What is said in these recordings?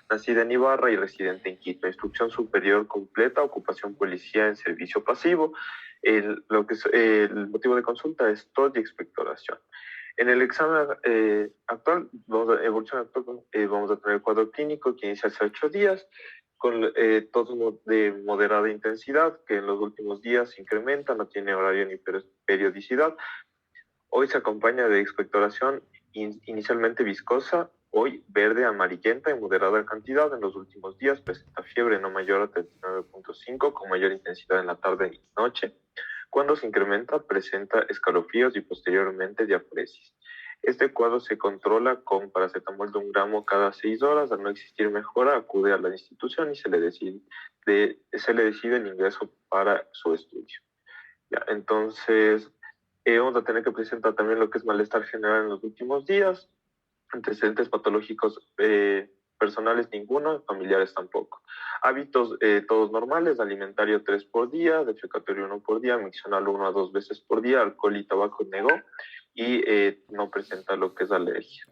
nacida en Ibarra y residente en Quito. Instrucción superior completa, ocupación policía en servicio pasivo. El motivo de consulta es TOS y expectoración. En el examen actual, vamos a tener el cuadro clínico que inicia hace 8 días, con tos de moderada intensidad, que en los últimos días se incrementa, no tiene horario ni periodicidad. Hoy se acompaña de expectoración inicialmente viscosa, hoy verde amarillenta en moderada cantidad. En los últimos días presenta fiebre no mayor a 39.5 con mayor intensidad en la tarde y noche. Cuando se incrementa, presenta escalofríos y posteriormente diaforesis. Este cuadro se controla con paracetamol de 1 gramo cada 6 horas. Al no existir mejora, acude a la institución y se le decide el ingreso para su estudio. Ya, entonces, vamos a tener que presentar también lo que es malestar general en los últimos días, antecedentes patológicos personales ninguno, familiares tampoco. Hábitos todos normales, alimentario 3 por día, defecatorio 1 por día, miccional 1 a 2 veces por día, alcohol y tabaco negó y no presenta lo que es alergia.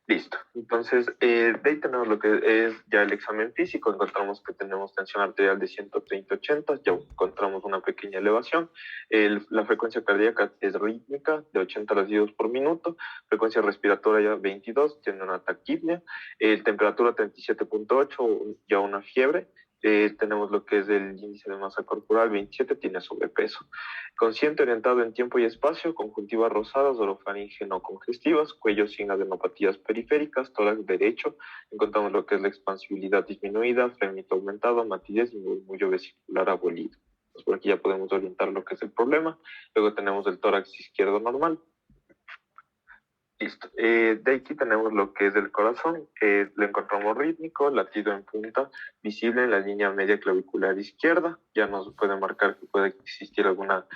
Listo. Entonces, de ahí tenemos lo que es ya el examen físico. Encontramos que tenemos tensión arterial de 130/80, ya encontramos una pequeña elevación. La frecuencia cardíaca es rítmica, de 80 latidos por minuto. Frecuencia respiratoria 22, tiene una taquipnea. Temperatura 37.8, ya una fiebre. Tenemos lo que es el índice de masa corporal 27, tiene sobrepeso. Consciente orientado en tiempo y espacio, conjuntivas rosadas, orofaringe no congestivas, cuello sin adenopatías periféricas, tórax derecho, encontramos lo que es la expansibilidad disminuida, frémito aumentado, matidez y murmullo vesicular abolido. Pues por aquí ya podemos orientar lo que es el problema. Luego tenemos el tórax izquierdo normal. Listo. De aquí tenemos lo que es el corazón, lo encontramos rítmico, latido en punta, visible en la línea media clavicular izquierda. Ya nos puede marcar que puede existir alguna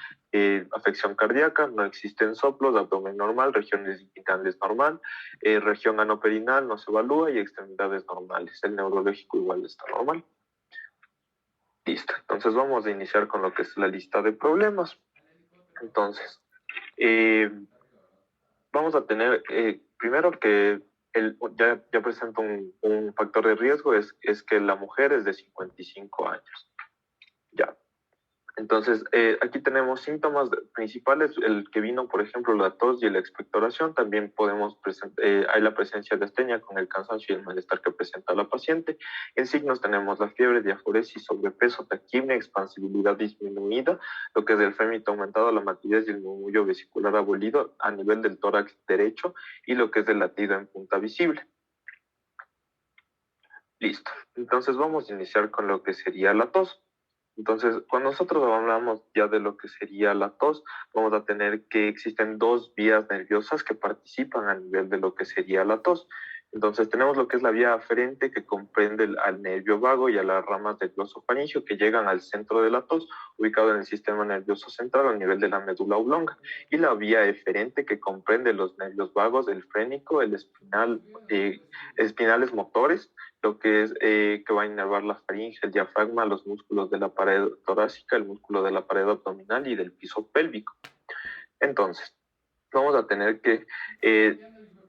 afección cardíaca. No existen soplos, abdomen normal, regiones digitales normal, región anoperinal no se evalúa y extremidades normales. El neurológico igual está normal. Listo. Entonces vamos a iniciar con lo que es la lista de problemas. Entonces, vamos a tener primero que ya presenta un factor de riesgo, es que la mujer es de 55 años. Ya. Entonces, aquí tenemos síntomas principales, el que vino, por ejemplo, la tos y la expectoración. También podemos hay la presencia de astenia con el cansancio y el malestar que presenta la paciente. En signos tenemos la fiebre, diaforesis, sobrepeso, taquipnea, expansibilidad disminuida, lo que es el frémito aumentado, la matidez y el murmullo vesicular abolido a nivel del tórax derecho y lo que es el latido en punta visible. Listo. Entonces vamos a iniciar con lo que sería la tos. Entonces, cuando nosotros hablamos ya de lo que sería la tos, vamos a tener que existen 2 vías nerviosas que participan a nivel de lo que sería la tos. Entonces, tenemos lo que es la vía aferente que comprende al nervio vago y a las ramas del glosofaringio que llegan al centro de la tos, ubicado en el sistema nervioso central a nivel de la médula oblonga. Y la vía eferente que comprende los nervios vagos, el frénico, el espinal, espinales motores, lo que es que va a inervar la faringe, el diafragma, los músculos de la pared torácica, el músculo de la pared abdominal y del piso pélvico. Entonces, vamos a tener que,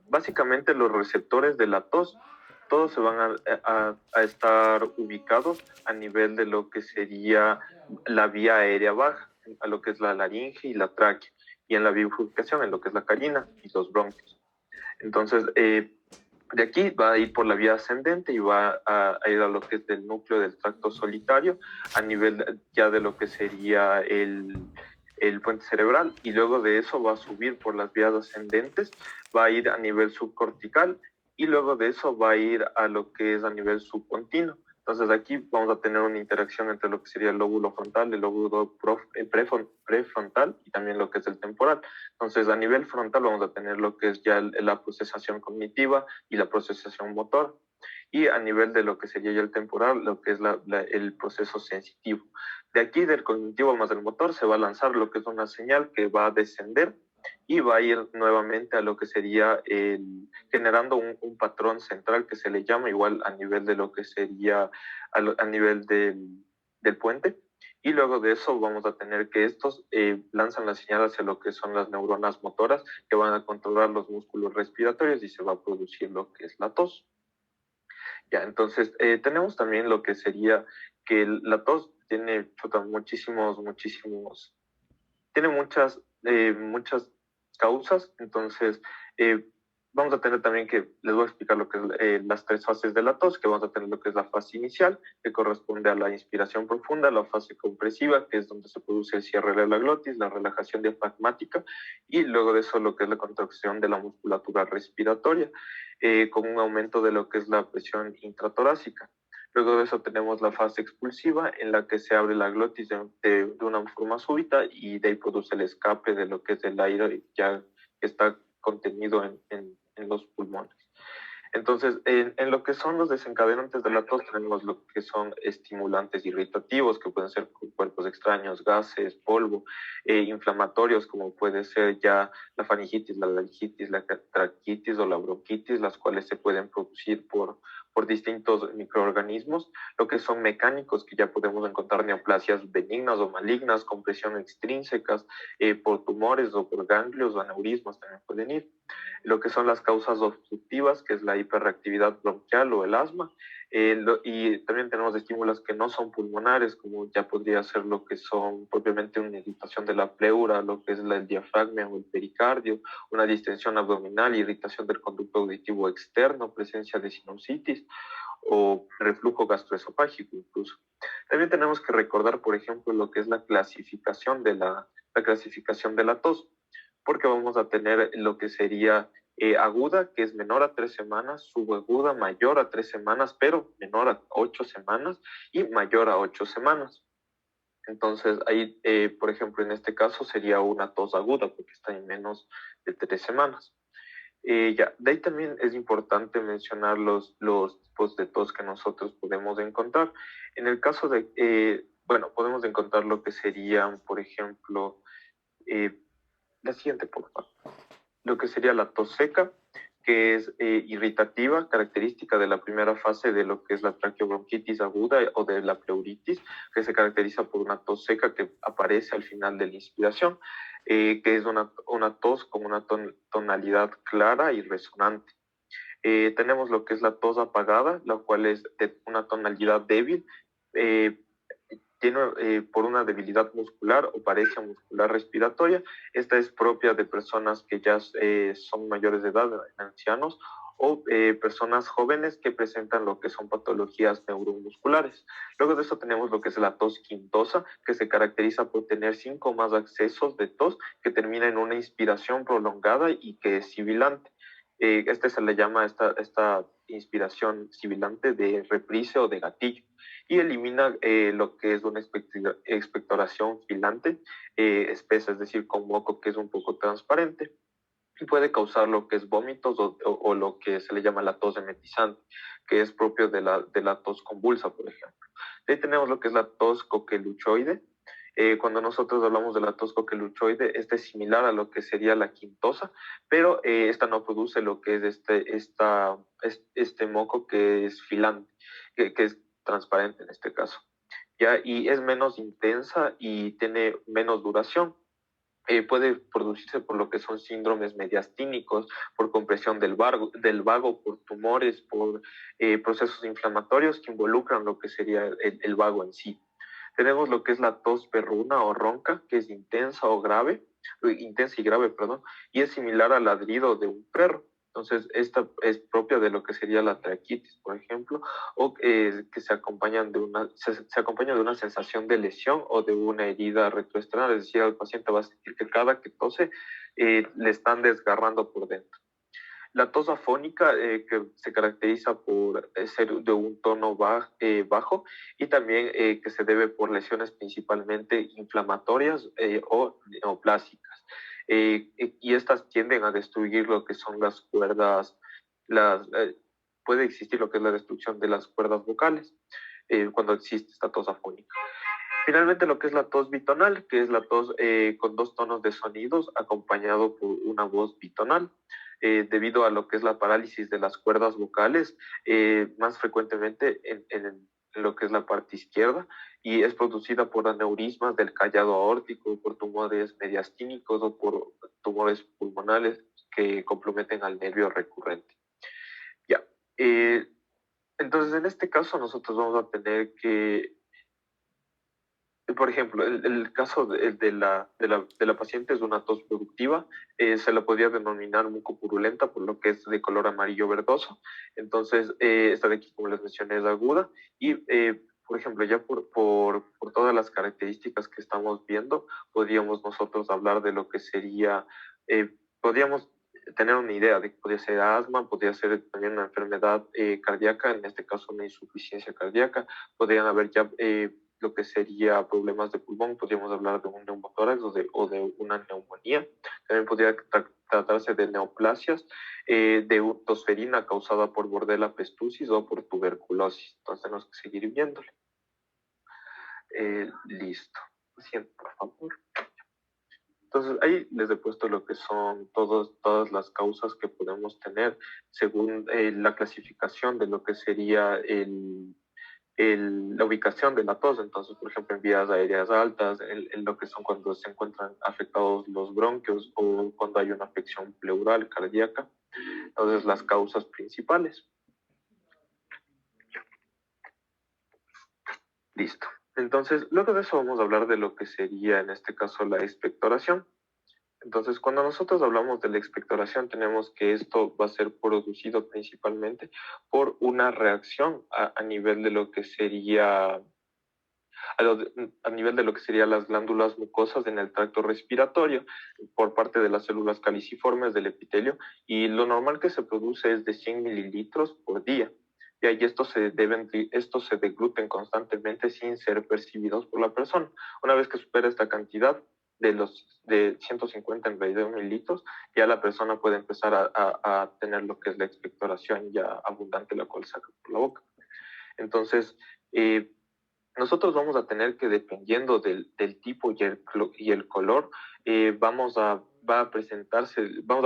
básicamente los receptores de la tos, todos se van a estar ubicados a nivel de lo que sería la vía aérea baja, a lo que es la laringe y la tráquea, y en la bifurcación, en lo que es la carina y los bronquios. Entonces, de aquí va a ir por la vía ascendente y va a ir a lo que es del núcleo del tracto solitario a nivel ya de lo que sería el puente cerebral, y luego de eso va a subir por las vías ascendentes, va a ir a nivel subcortical y luego de eso va a ir a lo que es a nivel subcontinuo. Entonces aquí vamos a tener una interacción entre lo que sería el lóbulo frontal, el lóbulo prefrontal y también lo que es el temporal. Entonces a nivel frontal vamos a tener lo que es ya la procesación cognitiva y la procesación motor. Y a nivel de lo que sería ya el temporal, lo que es el proceso sensitivo. De aquí del cognitivo más del motor se va a lanzar lo que es una señal que va a descender y va a ir nuevamente a lo que sería generando un patrón central que se le llama igual a nivel de lo que sería a nivel del puente, y luego de eso vamos a tener que estos lanzan la señal hacia lo que son las neuronas motoras que van a controlar los músculos respiratorios y se va a producir lo que es la tos. Ya, entonces tenemos también lo que sería que la tos tiene tiene muchas causas, entonces eh, vamos a tener también que, les voy a explicar lo que es las tres fases de la tos, que vamos a tener lo que es la fase inicial, que corresponde a la inspiración profunda, la fase compresiva, que es donde se produce el cierre de la glotis, la relajación diafragmática, y luego de eso lo que es la contracción de la musculatura respiratoria, con un aumento de lo que es la presión intratorácica. Luego de eso tenemos la fase expulsiva en la que se abre la glotis de una forma súbita y de ahí produce el escape de lo que es el aire ya que está contenido en los pulmones. Entonces, en lo que son los desencadenantes de la tos, tenemos lo que son estimulantes irritativos, que pueden ser cuerpos extraños, gases, polvo, inflamatorios, como puede ser ya la faringitis, la laringitis, la traquitis o la bronquitis, las cuales se pueden producir por distintos microorganismos, lo que son mecánicos, que ya podemos encontrar neoplasias benignas o malignas, compresión extrínsecas, por tumores o por ganglios o aneurismas también pueden ir. Lo que son las causas obstructivas, que es la hiperreactividad bronquial o el asma, y también tenemos estímulos que no son pulmonares, como ya podría ser lo que son propiamente una irritación de la pleura, lo que es el diafragma o el pericardio, una distensión abdominal, irritación del conducto auditivo externo, presencia de sinusitis o reflujo gastroesofágico incluso. También tenemos que recordar, por ejemplo, lo que es la clasificación de la tos, porque vamos a tener lo que sería aguda, que es menor a 3 semanas, subaguda mayor a 3 semanas, pero menor a 8 semanas y mayor a 8 semanas. Entonces, ahí, por ejemplo, en este caso sería una tos aguda, porque está en menos de 3 semanas. Ya, de ahí también es importante mencionar los tipos de tos que nosotros podemos encontrar. En el caso de, bueno, podemos encontrar lo que serían, por ejemplo, eh, la siguiente, por favor. Lo que sería la tos seca, que es irritativa, característica de la primera fase de lo que es la traqueobronquitis aguda o de la pleuritis, que se caracteriza por una tos seca que aparece al final de la inspiración, que es una tos con una tonalidad clara y resonante. Tenemos lo que es la tos apagada, la cual es de una tonalidad débil, eh, tiene por una debilidad muscular o paresia muscular respiratoria. Esta es propia de personas que ya son mayores de edad, ancianos, o personas jóvenes que presentan lo que son patologías neuromusculares. Luego de eso tenemos lo que es la tos quintosa, que se caracteriza por tener 5 o más accesos de tos que termina en una inspiración prolongada y que es sibilante. Se le llama esta inspiración sibilante de reprise o de gatillo y elimina lo que es una expectoración filante espesa, es decir, con moco que es un poco transparente y puede causar lo que es vómitos o lo que se le llama la tos emetizante, que es propio de la tos convulsa, por ejemplo. Ahí tenemos lo que es la tos coqueluchoide. Cuando nosotros hablamos de la tos coqueluchoide, esta es similar a lo que sería la quintosa, pero esta no produce lo que es este moco que es filante, que es transparente en este caso. ¿Ya? Y es menos intensa y tiene menos duración. Puede producirse por lo que son síndromes mediastínicos, por compresión del vago, por tumores, por procesos inflamatorios que involucran lo que sería el vago en sí. Tenemos lo que es la tos perruna o ronca, que es intensa y grave, perdón, y es similar al ladrido de un perro. Entonces, esta es propia de lo que sería la traquitis, por ejemplo, o que se acompaña de una sensación de lesión o de una herida retroesternal, es decir, el paciente va a sentir que cada que tose le están desgarrando por dentro. La tos afónica, que se caracteriza por ser de un tono bajo y también que se debe por lesiones principalmente inflamatorias o neoplásicas. Y estas tienden a destruir lo que son las cuerdas, las, puede existir lo que es la destrucción de las cuerdas vocales cuando existe esta tos afónica. Finalmente, lo que es la tos bitonal, que es la tos con 2 tonos de sonidos acompañado por una voz bitonal. Debido a lo que es la parálisis de las cuerdas vocales, más frecuentemente en lo que es la parte izquierda y es producida por aneurismas del callado aórtico, por tumores mediastínicos o por tumores pulmonales que comprometen al nervio recurrente. Ya. Entonces, en este caso, nosotros vamos a tener que, por ejemplo, el caso de la paciente es una tos productiva, se la podría denominar mucopurulenta, por lo que es de color amarillo verdoso. Entonces, esta de aquí, como les mencioné, es aguda y, por ejemplo, ya por todas las características que estamos viendo, podríamos nosotros hablar de lo que sería, podríamos tener una idea de que podría ser asma, podría ser también una enfermedad cardíaca, en este caso una insuficiencia cardíaca, podrían haber ya lo que sería problemas de pulmón, podríamos hablar de un neumotórax o de una neumonía. También podría tratarse de neoplasias, de tosferina causada por Bordella pestucis o por tuberculosis. Entonces tenemos que seguir viéndole. Listo. Siguiente, por favor. Entonces, ahí les he puesto lo que son todas las causas que podemos tener según la clasificación de lo que sería la ubicación de la tos. Entonces, por ejemplo, en vías aéreas altas, en lo que son cuando se encuentran afectados los bronquios o cuando hay una afección pleural cardíaca. Entonces, las causas principales. Listo. Entonces, luego de eso vamos a hablar de lo que sería, en este caso, la expectoración. Entonces, cuando nosotros hablamos de la expectoración, tenemos que esto va a ser producido principalmente por una reacción a nivel de lo que sería a nivel de lo que serían las glándulas mucosas en el tracto respiratorio por parte de las células caliciformes del epitelio, y lo normal que se produce es de 100 mililitros por día. Y ahí estos se degluten constantemente sin ser percibidos por la persona. Una vez que supera esta cantidad de 150 en realidad mililitros, ya la persona puede empezar a tener lo que es la expectoración ya abundante, la cual saca por la boca. Entonces, nosotros vamos a tener que, dependiendo del tipo y el color, vamos a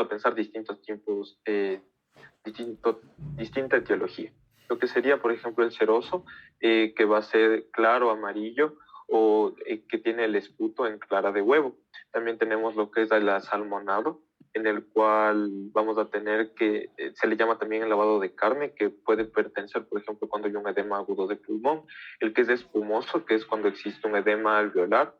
pensar distintos tipos, distinta etiología. Lo que sería, por ejemplo, el ceroso, que va a ser claro amarillo o que tiene el esputo en clara de huevo. También tenemos lo que es el asalmonado, en el cual vamos a tener que, se le llama también el lavado de carne, que puede pertenecer, por ejemplo, cuando hay un edema agudo de pulmón, el que es espumoso, que es cuando existe un edema alveolar,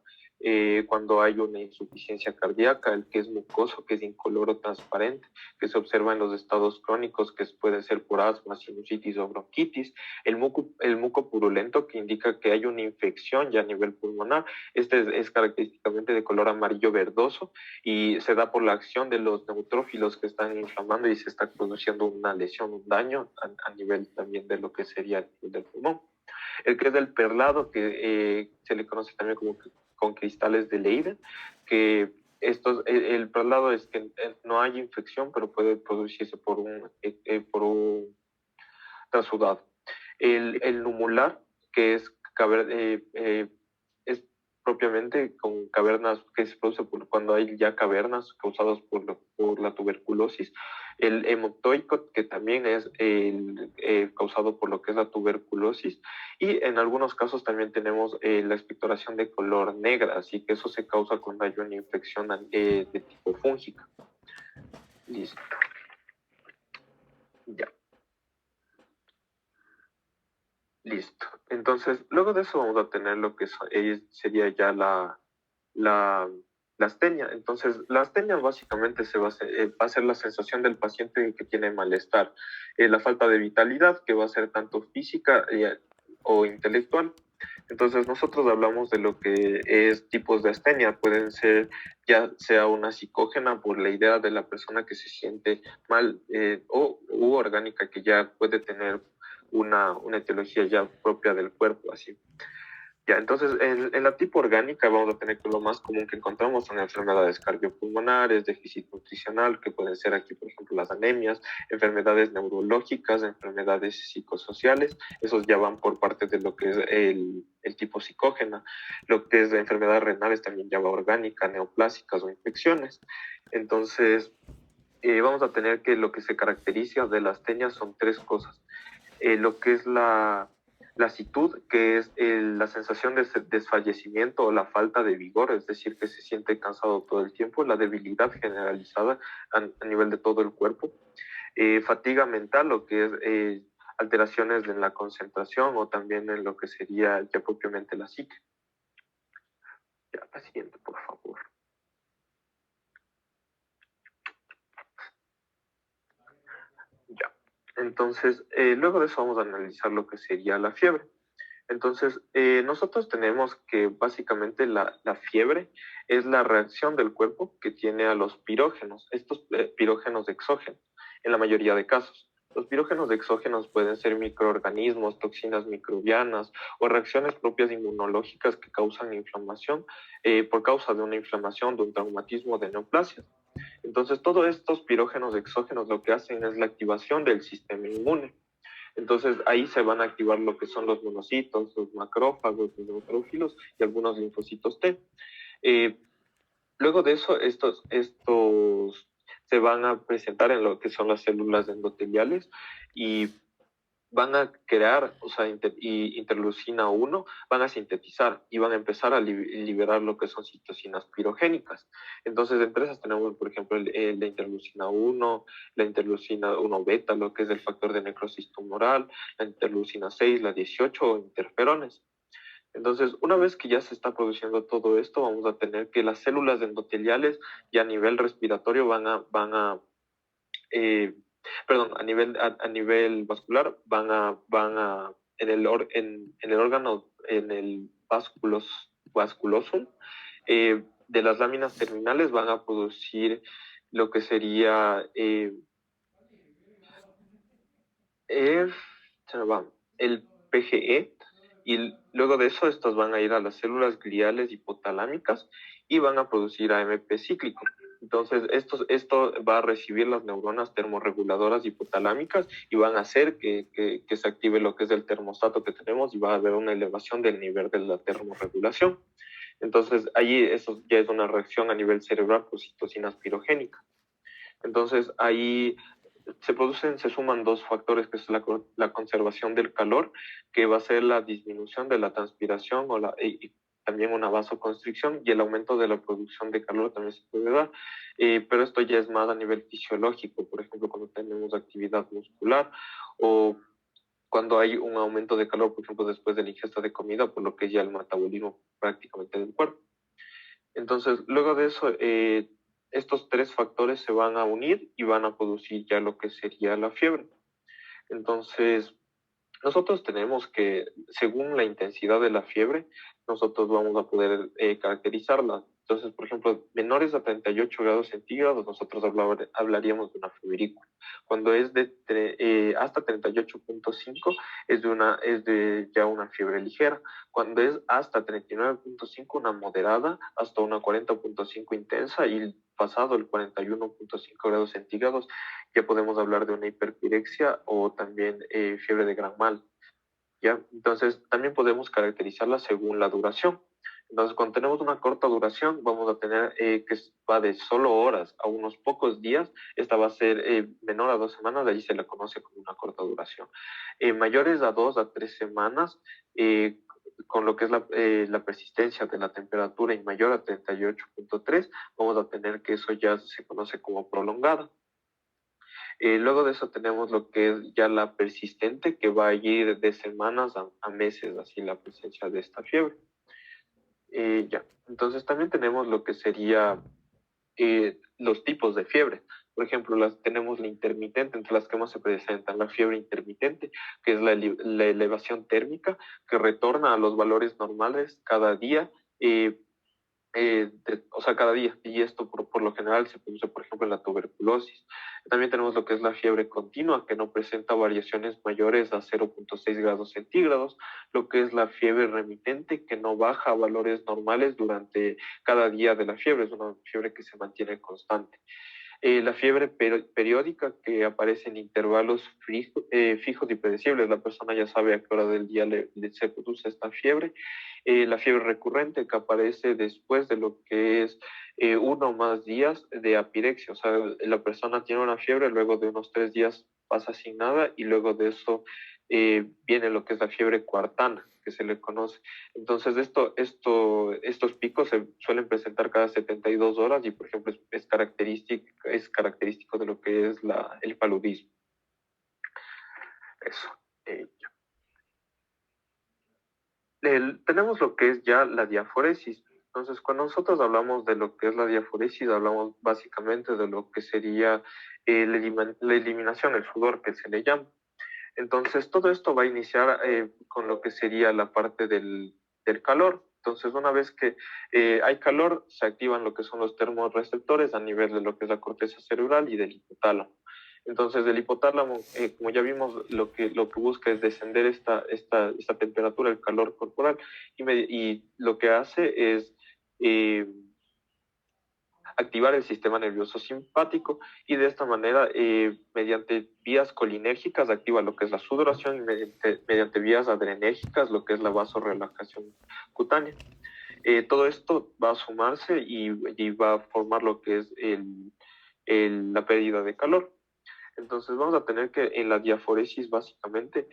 cuando hay una insuficiencia cardíaca, el que es mucoso, que es incoloro transparente, que se observa en los estados crónicos, que puede ser por asma, sinusitis o bronquitis, el muco purulento, que indica que hay una infección ya a nivel pulmonar. Este es característicamente de color amarillo verdoso y se da por la acción de los neutrófilos que están inflamando y se está produciendo una lesión, un daño a nivel también de lo que sería el del pulmón. El que es del perlado, que se le conoce también como con cristales de Leyden, que el perlado es que no hay infección, pero puede producirse por un transudado. El numular, que es propiamente con cavernas, que se produce cuando hay ya cavernas causadas por la tuberculosis. El hemotoico, que también es causado por lo que es la tuberculosis. Y en algunos casos también tenemos la expectoración de color negra, así que eso se causa cuando hay una infección de tipo fúngica. Listo. Ya. Listo. Entonces, luego de eso vamos a tener lo que sería ya la astenia. Entonces, la astenia básicamente va a ser la sensación del paciente que tiene malestar, la falta de vitalidad, que va a ser tanto física o intelectual. Entonces, nosotros hablamos de lo que es tipos de astenia. Pueden ser ya sea una psicógena por la idea de la persona que se siente mal, u orgánica, que ya puede tener una etiología ya propia del cuerpo, así. Ya, entonces, en la tipo orgánica vamos a tener que lo más común que encontramos son enfermedades cardiopulmonares, déficit nutricional, que pueden ser aquí, por ejemplo, las anemias, enfermedades neurológicas, enfermedades psicosociales, esos ya van por parte de lo que es el tipo psicógena. Lo que es de enfermedades renales también ya va orgánica, neoplásicas o infecciones. Entonces, vamos a tener que lo que se caracteriza de las astenias son tres cosas. Lo que es lasitud, que es la sensación de desfallecimiento o la falta de vigor, es decir, que se siente cansado todo el tiempo, la debilidad generalizada a nivel de todo el cuerpo, fatiga mental, lo que es alteraciones en la concentración o también en lo que sería ya propiamente la psique. Ya, la siguiente, por favor. Ya. Entonces, luego de eso vamos a analizar lo que sería la fiebre. Entonces, nosotros tenemos que básicamente la fiebre es la reacción del cuerpo que tiene a los pirógenos, estos pirógenos exógenos, en la mayoría de casos. Los pirógenos exógenos pueden ser microorganismos, toxinas microbianas o reacciones propias inmunológicas que causan inflamación por causa de una inflamación, de un traumatismo, de neoplasias. Entonces, todos estos pirógenos exógenos lo que hacen es la activación del sistema inmune. Entonces ahí se van a activar lo que son los monocitos, los macrófagos, los neutrófilos y algunos linfocitos T. Eh, Luego de eso, estos se van a presentar en lo que son las células endoteliales y van a crear, o sea, interleucina 1, van a sintetizar y van a empezar a liberar lo que son citocinas pirogénicas. Entonces, entre esas tenemos, por ejemplo, la interleucina 1, la interleucina 1 beta, lo que es el factor de necrosis tumoral, la interleucina 6, la 18 o interferones. Entonces, una vez que ya se está produciendo todo esto, vamos a tener que las células endoteliales ya a nivel respiratorio eh, a nivel vascular en el órgano, en el vasculosum, de las láminas terminales van a producir lo que sería eh, el PGE, y luego de eso estos van a ir a las células gliales hipotalámicas y van a producir AMP cíclico. Entonces, esto va a recibir las neuronas termorreguladoras hipotalámicas y van a hacer que se active lo que es el termostato que tenemos y va a haber una elevación del nivel de la termorregulación. Entonces, ahí eso ya es una reacción a nivel cerebral por citocinas pirogénicas. Entonces, ahí se suman dos factores, que es la conservación del calor, que va a ser la disminución de la transpiración y también una vasoconstricción, y el aumento de la producción de calor también se puede dar, pero esto ya es más a nivel fisiológico, por ejemplo, cuando tenemos actividad muscular o cuando hay un aumento de calor, por ejemplo, después de la ingesta de comida, por lo que es ya el metabolismo prácticamente del cuerpo. Entonces, luego de eso, estos tres factores se van a unir y van a producir ya lo que sería la fiebre. Entonces, nosotros tenemos que, según la intensidad de la fiebre, nosotros vamos a poder caracterizarla. Entonces, por ejemplo, menores a 38 grados centígrados, nosotros hablaríamos de una febrícula. Cuando es hasta 38,5 es de ya una fiebre ligera. Cuando es hasta 39,5, una moderada, hasta una 40,5 intensa, y pasado el 41,5 grados centígrados, ya podemos hablar de una hiperpirexia o también fiebre de gran mal. ¿Ya? Entonces, también podemos caracterizarla según la duración. Entonces, cuando tenemos una corta duración, vamos a tener que va de solo horas a unos pocos días. Esta va a ser menor a 2 semanas, de ahí se la conoce como una corta duración. Mayores a 2 a 3 semanas, con lo que es la persistencia de la temperatura y mayor a 38,3, vamos a tener que eso ya se conoce como prolongada. Luego de eso tenemos lo que es ya la persistente, que va a ir de semanas a meses, así la presencia de esta fiebre. Ya, entonces también tenemos lo que sería los tipos de fiebre. Por ejemplo, tenemos la intermitente, entre las que más se presentan, la fiebre intermitente, que es la elevación térmica, que retorna a los valores normales cada día. O sea, cada día, y esto por lo general se produce, por ejemplo, en la tuberculosis. También tenemos lo que es la fiebre continua, que no presenta variaciones mayores a 0,6 grados centígrados, lo que es la fiebre remitente, que no baja a valores normales durante cada día de la fiebre, es una fiebre que se mantiene constante. La fiebre periódica, que aparece en intervalos fijos y predecibles. La persona ya sabe a qué hora del día se produce esta fiebre. La fiebre recurrente, que aparece después de lo que es 1 o más días de apirexia. O sea, la persona tiene una fiebre, luego de unos 3 días pasa sin nada y luego de eso viene lo que es la fiebre coartana, que se le conoce. Entonces, estos picos se suelen presentar cada 72 horas y, por ejemplo, es característico de lo que es el paludismo. Eso. Eh, tenemos lo que es ya la diaforesis. Entonces, cuando nosotros hablamos de lo que es la diaforesis, hablamos básicamente de lo que sería la eliminación, el sudor que se le llama. Entonces, todo esto va a iniciar con lo que sería la parte del calor. Entonces, una vez que hay calor, se activan lo que son los termorreceptores a nivel de lo que es la corteza cerebral y del hipotálamo. Entonces, el hipotálamo, como ya vimos, lo que busca es descender esta temperatura, el calor corporal, y lo que hace es eh, activar el sistema nervioso simpático y de esta manera, mediante vías colinérgicas, activa lo que es la sudoración y mediante vías adrenérgicas, lo que es la vasorelajación cutánea. Todo esto va a sumarse y va a formar lo que es la pérdida de calor. Entonces vamos a tener que en la diaforesis básicamente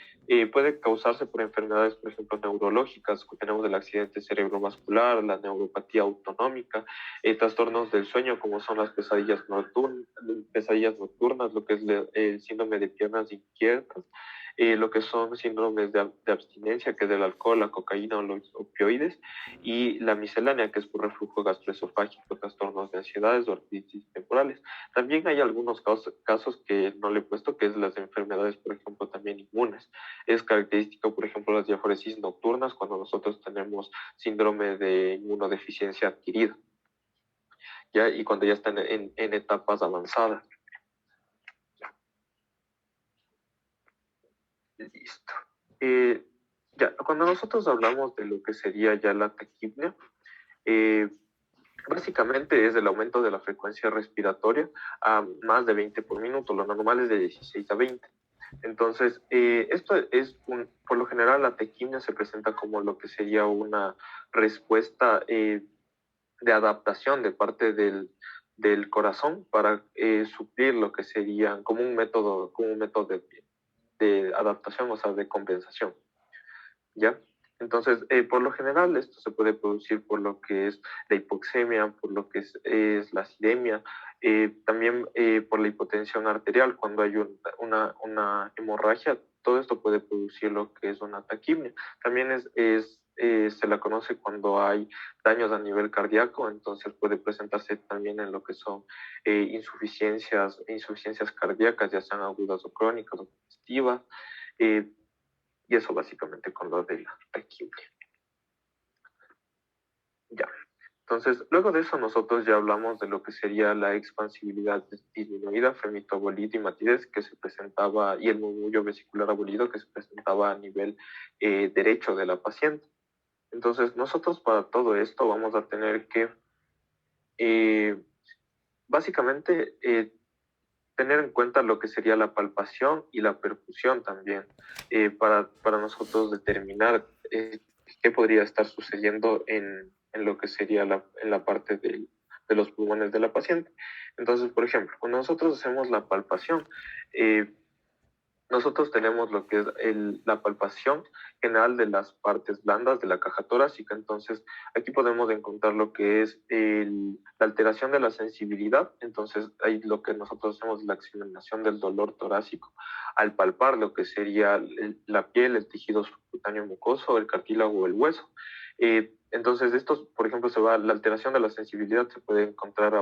puede causarse por enfermedades, por ejemplo, neurológicas. Tenemos el accidente cerebrovascular, la neuropatía autonómica, trastornos del sueño como son las pesadillas nocturnas, lo que es el síndrome de piernas inquietas, lo que son síndromes de abstinencia, que es del alcohol, la cocaína o los opioides, y la miscelánea, que es por reflujo gastroesofágico, trastornos de ansiedades o artritis temporales. También hay algunos casos que no le he puesto, que es las enfermedades, por ejemplo, también inmunes. Es característico, por ejemplo, las diaforesis nocturnas cuando nosotros tenemos síndrome de inmunodeficiencia adquirida, ¿ya? Y cuando ya están en etapas avanzadas. Listo. Ya, cuando nosotros hablamos de lo que sería ya la taquipnea, eh, básicamente es el aumento de la frecuencia respiratoria a más de 20 por minuto, lo normal es de 16 a 20. Entonces, esto es por lo general la taquipnea se presenta como lo que sería una respuesta de adaptación de parte del corazón para suplir lo que sería como un método de adaptación, o sea, de compensación. ¿Ya? Entonces, por lo general, esto se puede producir por lo que es la hipoxemia, por lo que es la acidemia, también por la hipotensión arterial, cuando hay una hemorragia, todo esto puede producir lo que es una taquipnea. También se la conoce cuando hay daños a nivel cardíaco, entonces puede presentarse también en lo que son insuficiencias cardíacas, ya sean agudas o crónicas o congestivas. Eh, y eso básicamente con lo de la taquipnea. Ya. Entonces, luego de eso nosotros ya hablamos de lo que sería la expansibilidad disminuida, femitobolito y matidez que se presentaba, y el murmullo vesicular abolido que se presentaba a nivel derecho de la paciente. Entonces, nosotros para todo esto vamos a tener que básicamente tener en cuenta lo que sería la palpación y la percusión también, para nosotros determinar qué podría estar sucediendo en lo que sería en la parte de los pulmones de la paciente. Entonces, por ejemplo, cuando nosotros hacemos la palpación, nosotros tenemos lo que es la palpación general de las partes blandas de la caja torácica. Entonces, aquí podemos encontrar lo que es la alteración de la sensibilidad. Entonces, ahí lo que nosotros hacemos es la examinación del dolor torácico al palpar lo que sería la piel, el tejido subcutáneo mucoso, el cartílago o el hueso. Entonces, por ejemplo, la alteración de la sensibilidad se puede encontrar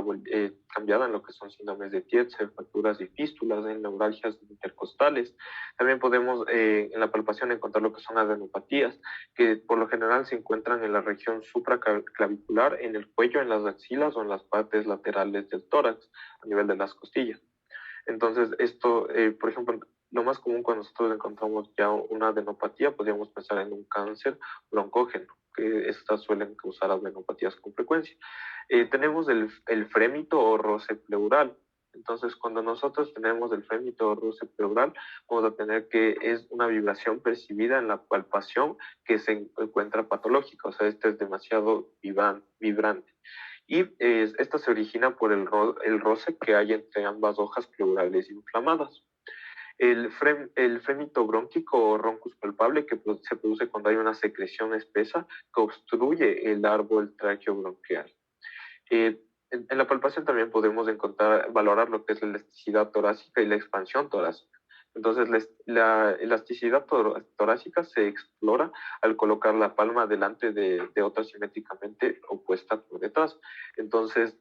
cambiada en lo que son síndromes de Tietze, fracturas y fístulas, en neuralgias intercostales. También podemos en la palpación encontrar lo que son adenopatías, que por lo general se encuentran en la región supraclavicular, en el cuello, en las axilas o en las partes laterales del tórax, a nivel de las costillas. Entonces, por ejemplo, lo más común cuando nosotros encontramos ya una adenopatía, podríamos pensar en un cáncer broncógeno, que estas suelen causar adenopatías con frecuencia. Tenemos el frémito o roce pleural. Entonces, cuando nosotros tenemos el frémito o roce pleural, vamos a tener que es una vibración percibida en la palpación que se encuentra patológica, o sea, este es demasiado vibrante. Y esta se origina por el roce que hay entre ambas hojas pleurales inflamadas. El frémito brónquico o roncus palpable, que se produce cuando hay una secreción espesa que obstruye el árbol tráqueo-bronquial. En la palpación también podemos valorar lo que es la elasticidad torácica y la expansión torácica. Entonces, la elasticidad torácica se explora al colocar la palma delante de otra simétricamente opuesta por detrás. Entonces,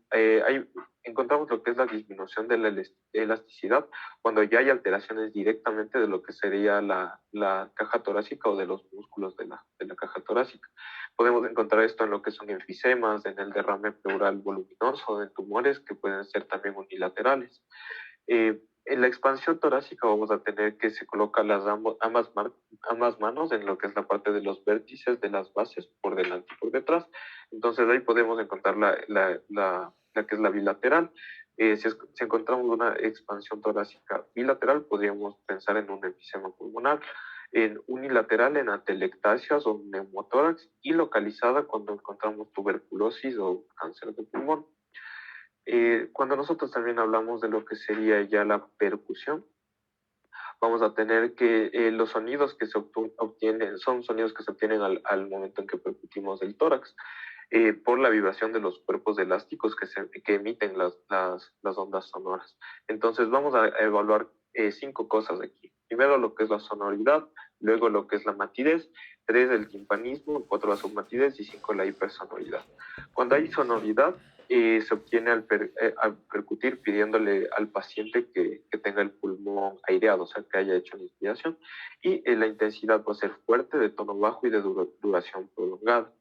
encontramos lo que es la disminución de la elasticidad cuando ya hay alteraciones directamente de lo que sería la caja torácica o de los músculos de la caja torácica. Podemos encontrar esto en lo que son enfisemas, en el derrame pleural voluminoso, en tumores que pueden ser también unilaterales. En la expansión torácica vamos a tener que se colocan ambas manos en lo que es la parte de los vértices de las bases, por delante y por detrás. Entonces ahí podemos encontrar la que es la bilateral. Si encontramos una expansión torácica bilateral, podríamos pensar en un enfisema pulmonar. En unilateral, en atelectasias o neumotórax, y localizada cuando encontramos tuberculosis o cáncer de pulmón. Cuando nosotros también hablamos de lo que sería ya la percusión, vamos a tener que los sonidos que se obtienen son sonidos que se obtienen al momento en que percutimos el tórax, por la vibración de los cuerpos elásticos que emiten las ondas sonoras. Entonces vamos a evaluar 5 cosas aquí. Primero lo que es la sonoridad, luego lo que es la matidez, 3 el timpanismo, 4 la submatidez y 5 la hipersonoridad. Cuando hay sonoridad, se obtiene al percutir pidiéndole al paciente que tenga el pulmón aireado, o sea, que haya hecho una inspiración, y la intensidad va a ser fuerte, de tono bajo y de duración prolongada.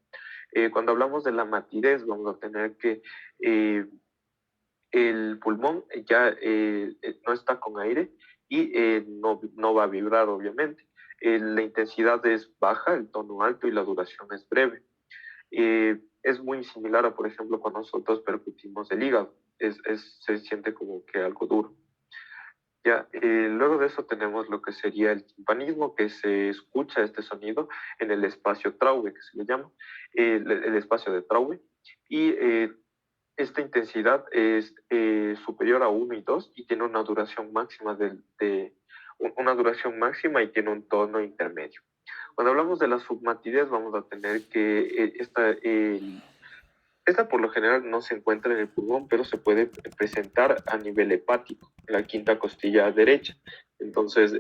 Cuando hablamos de la matidez, vamos a tener que el pulmón ya no está con aire y no va a vibrar, obviamente. La intensidad es baja, el tono alto y la duración es breve. Es muy similar a, por ejemplo, cuando nosotros percutimos el hígado. Se siente como que algo duro. Ya, luego de eso tenemos lo que sería el timpanismo, que se escucha este sonido en el espacio Traube, que se le llama, el espacio de Traube, y esta intensidad es superior a 1 y 2 y tiene una duración máxima una duración máxima y tiene un tono intermedio. Cuando hablamos de la submatidez, vamos a tener que esta por lo general no se encuentra en el pulmón, pero se puede presentar a nivel hepático, en la quinta costilla derecha. Entonces,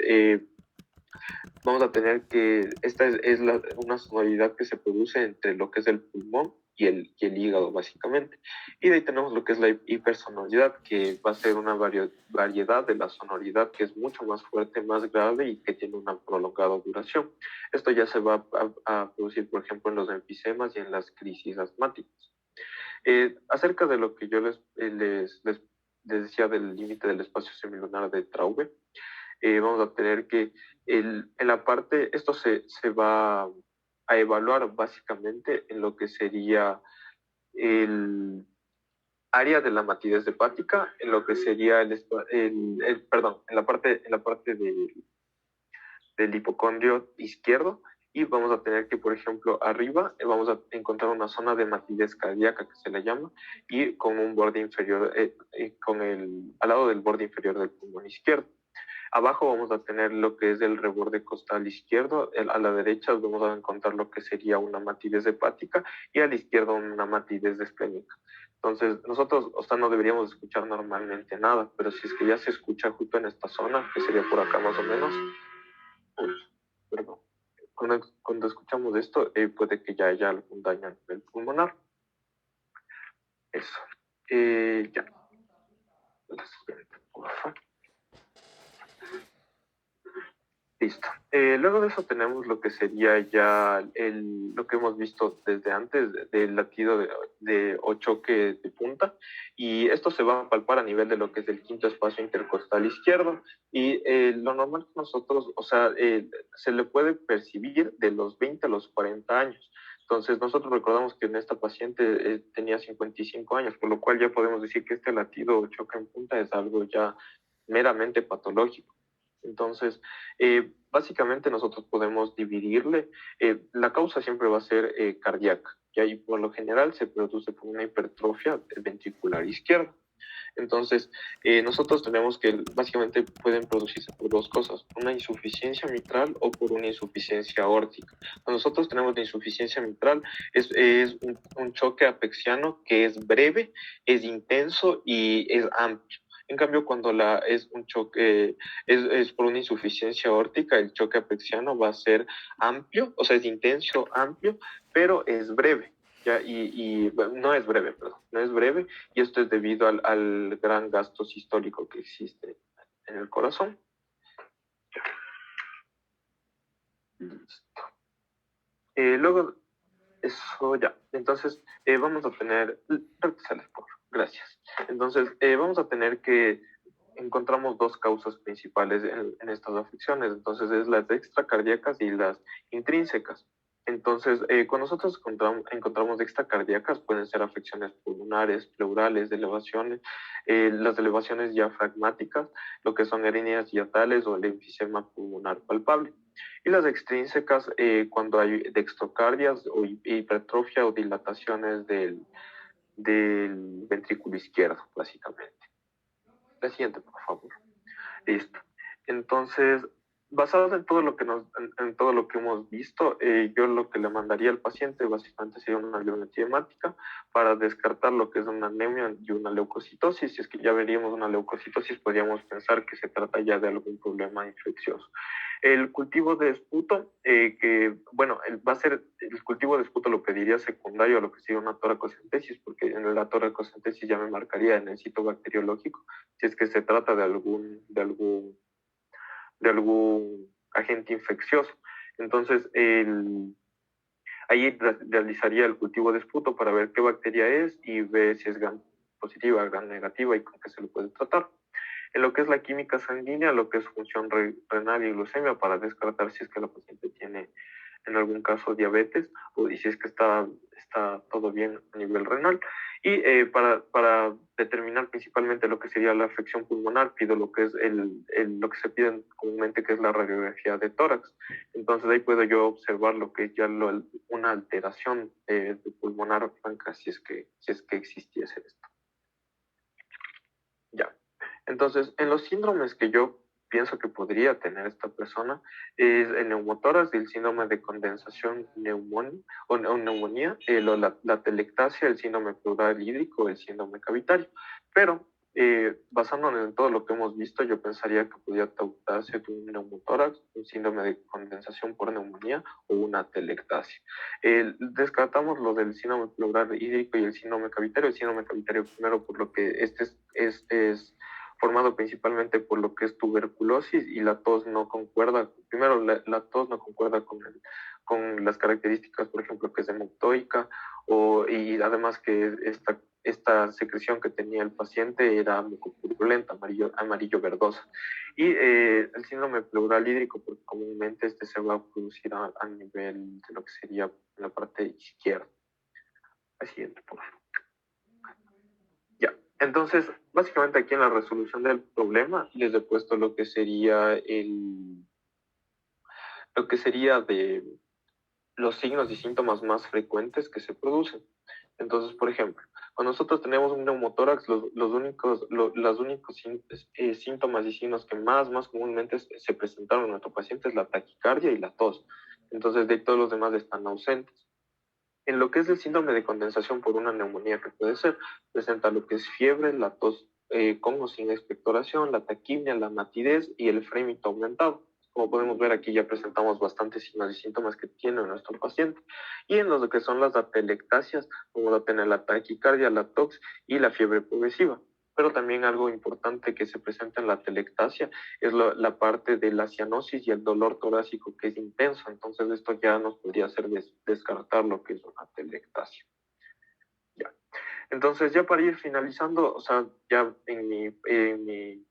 vamos a tener que esta es una sonoridad que se produce entre lo que es el pulmón y el hígado, básicamente. Y de ahí tenemos lo que es la hipersonoridad, que va a ser una variedad de la sonoridad que es mucho más fuerte, más grave y que tiene una prolongada duración. Esto ya se va a producir, por ejemplo, en los enfisemas y en las crisis asmáticas. Acerca de lo que yo les decía del límite del espacio semilunar de Traube, vamos a tener que en la parte, esto se va a evaluar básicamente en lo que sería el área de la matidez hepática, en lo que sería perdón, en la parte del hipocondrio izquierdo, y vamos a tener que, por ejemplo, arriba vamos a encontrar una zona de matidez cardíaca que se le llama, y con un borde inferior, al lado del borde inferior del pulmón izquierdo. Abajo vamos a tener lo que es el reborde costal izquierdo, a la derecha vamos a encontrar lo que sería una matidez hepática y a la izquierda una matidez esplénica. Entonces, nosotros, o sea, no deberíamos escuchar normalmente nada, pero si es que ya se escucha justo en esta zona, que sería por acá más o menos, pues, perdón. Cuando escuchamos esto, puede que ya haya algún daño a nivel pulmonar. Eso. Ya. Listo. Luego de eso tenemos lo que sería ya lo que hemos visto desde antes del latido o choque de punta, y esto se va a palpar a nivel de lo que es el quinto espacio intercostal izquierdo, y lo normal que nosotros, o sea, se le puede percibir de los 20 a los 40 años. Entonces nosotros recordamos que en esta paciente tenía 55 años, por lo cual ya podemos decir que este latido o choque en punta es algo ya meramente patológico. Entonces, básicamente nosotros podemos dividirle, la causa siempre va a ser cardíaca, y ahí por lo general se produce por una hipertrofia ventricular izquierda. Entonces, nosotros tenemos que básicamente pueden producirse por dos cosas, una insuficiencia mitral o por una insuficiencia aórtica. Cuando nosotros tenemos la insuficiencia mitral, es un choque apexiano que es breve, es intenso y es amplio. En cambio, cuando es un choque, es por una insuficiencia aórtica, el choque apexiano va a ser amplio, o sea, es intenso, amplio, pero es breve. ¿Ya? Bueno, no es breve, perdón, no es breve, y esto es debido al gran gasto sistólico que existe en el corazón. Listo. Luego, eso ya. Entonces, vamos a tener, sales por, gracias. Entonces, vamos a tener que encontramos dos causas principales en estas afecciones. Entonces, es las extracardíacas y las intrínsecas. Entonces, cuando nosotros encontramos extracardíacas, pueden ser afecciones pulmonares, pleurales, elevaciones, las elevaciones diafragmáticas, lo que son hernias hiatales o el enfisema pulmonar palpable. Y las extrínsecas, cuando hay dextrocardias o hipertrofia o dilataciones del ventrículo izquierdo, básicamente. La siguiente, por favor. Listo. Entonces, basado en todo lo que en todo lo que hemos visto, yo lo que le mandaría al paciente básicamente sería una biometría hemática para descartar lo que es una anemia y una leucocitosis. Si es que ya veríamos una leucocitosis, podríamos pensar que se trata ya de algún problema infeccioso. El cultivo de esputo, va a ser, el cultivo de esputo lo pediría secundario a lo que sería una toracocentesis, porque en la toracocentesis ya me marcaría en el sitio bacteriológico si es que se trata de algún agente infeccioso. Entonces, ahí realizaría el cultivo de esputo para ver qué bacteria es y ver si es gram positiva, gram negativa y con qué se lo puede tratar. En lo que es la química sanguínea, lo que es función renal y glucemia para descartar si es que la paciente tiene en algún caso diabetes y si es que está todo bien a nivel renal. Y para determinar principalmente lo que sería la afección pulmonar, pido lo que es lo que se pide comúnmente, que es la radiografía de tórax. Entonces ahí puedo yo observar lo que es ya una alteración de pulmonar franca si es que existiese esto. Ya. Entonces, en los síndromes que yo pienso que podría tener esta persona es el neumotórax, el síndrome de condensación o neumonía, la telectasia, el síndrome pleural hídrico, el síndrome cavitario. Pero basándonos en todo lo que hemos visto, yo pensaría que podría tratarse de un neumotórax, un síndrome de condensación por neumonía o una telectasia. Descartamos lo del síndrome pleural hídrico y el síndrome cavitario. El síndrome cavitario primero por lo que es formado principalmente por lo que es tuberculosis y la tos no concuerda. Primero, la tos no concuerda con las características, por ejemplo, que es hemoctoica y además que esta secreción que tenía el paciente era mucopurulenta, amarillo verdosa. Y el síndrome pleural hídrico, porque comúnmente se va a producir a nivel de lo que sería la parte izquierda. La siguiente, por favor. Ya, entonces, básicamente aquí en la resolución del problema les he puesto lo que sería de los signos y síntomas más frecuentes que se producen. Entonces, por ejemplo, cuando nosotros tenemos un neumotórax, los únicos síntomas y signos que más comúnmente se presentaron en nuestro paciente es la taquicardia y la tos. Entonces, de todos los demás están ausentes. En lo que es el síndrome de condensación por una neumonía que puede ser, presenta lo que es fiebre, la tos con o sin expectoración, la taquimia, la matidez y el frémito aumentado. Como podemos ver aquí ya presentamos bastantes signos y síntomas que tiene nuestro paciente. Y en lo que son las atelectasias, vamos a tener la taquicardia, la tox y la fiebre progresiva. Pero también algo importante que se presenta en la telectasia es la parte de la cianosis y el dolor torácico que es intenso. Entonces esto ya nos podría hacer descartar lo que es una telectasia. Ya. Entonces ya para ir finalizando, o sea, ya en mi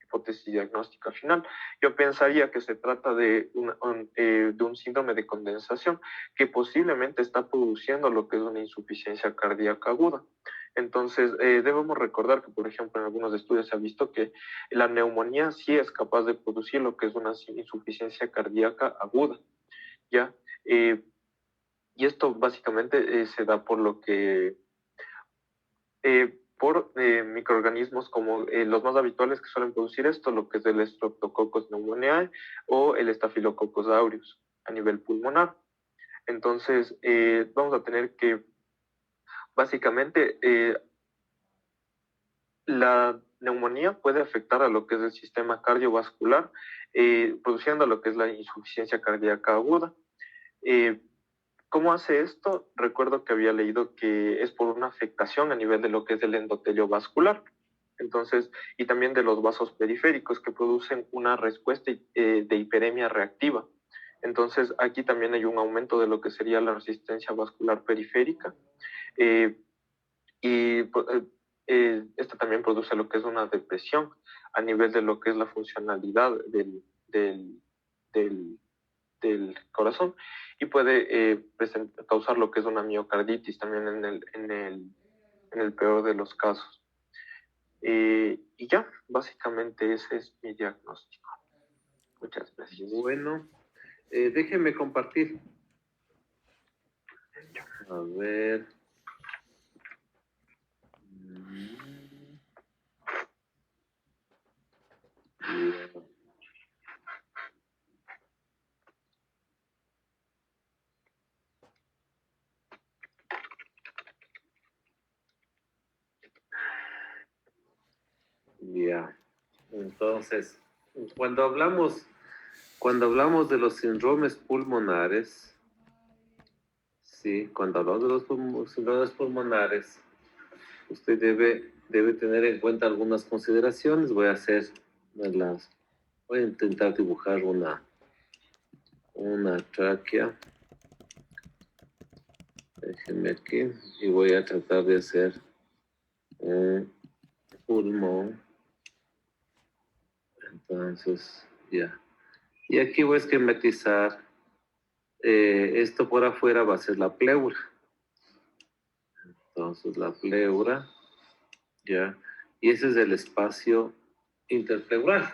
hipótesis diagnóstica final, yo pensaría que se trata de un síndrome de condensación que posiblemente está produciendo lo que es una insuficiencia cardíaca aguda. Entonces, debemos recordar que, por ejemplo, en algunos estudios se ha visto que la neumonía sí es capaz de producir lo que es una insuficiencia cardíaca aguda, ¿ya? Y esto básicamente se da por lo que por microorganismos como los más habituales que suelen producir esto, lo que es el Streptococcus pneumoniae o el Staphylococcus aureus a nivel pulmonar. Entonces, vamos a tener que básicamente la neumonía puede afectar a lo que es el sistema cardiovascular, produciendo lo que es la insuficiencia cardíaca aguda. ¿Cómo hace esto? Recuerdo que había leído que es por una afectación a nivel de lo que es el endotelio vascular. Entonces, y también de los vasos periféricos que producen una respuesta de hiperemia reactiva. Entonces, aquí también hay un aumento de lo que sería la resistencia vascular periférica. Y esto también produce lo que es una depresión a nivel de lo que es la funcionalidad del corazón y puede causar lo que es una miocarditis también en el peor de los casos. Y ya, básicamente ese es mi diagnóstico. Muchas gracias. Bueno, déjenme compartir. A ver. Ya. Entonces, cuando hablamos de los síndromes pulmonares, sí, cuando hablamos de los síndromes pulmonares, usted debe tener en cuenta algunas consideraciones. Voy a intentar dibujar una tráquea. Déjenme aquí y voy a tratar de hacer un pulmón. Entonces, ya. Y aquí voy a esquematizar. Esto por afuera va a ser la pleura. Entonces, la pleura, ya. Y ese es el espacio interpleural.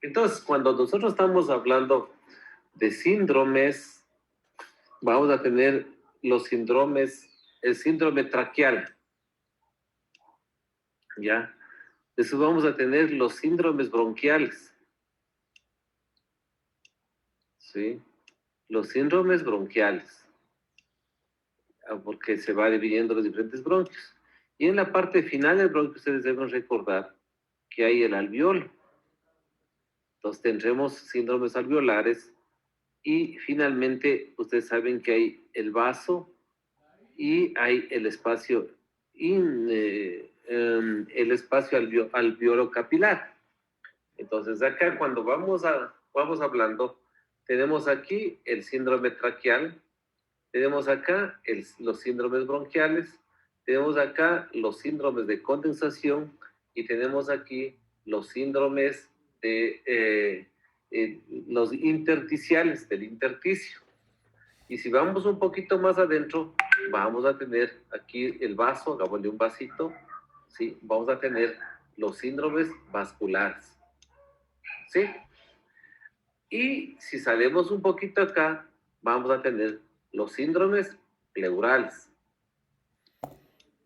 Entonces, cuando nosotros estamos hablando de síndromes, vamos a tener los síndromes, el síndrome traqueal, ¿ya? Después vamos a tener los síndromes bronquiales, ¿sí? Los síndromes bronquiales, porque se va dividiendo los diferentes bronquios. Y en la parte final del bronquio ustedes deben recordar que hay el alveolo. Entonces tendremos síndromes alveolares y finalmente ustedes saben que hay el vaso y hay el espacio el espacio alveolo capilar. Entonces acá cuando vamos hablando, tenemos aquí el síndrome traqueal, tenemos acá los síndromes bronquiales, tenemos acá los síndromes de condensación y tenemos aquí los síndromes de los intersticiales, del intersticio. Y si vamos un poquito más adentro, vamos a tener aquí el vaso, hagámosle un vasito, ¿sí? Vamos a tener los síndromes vasculares, ¿sí? Y si salimos un poquito acá, vamos a tener los síndromes pleurales.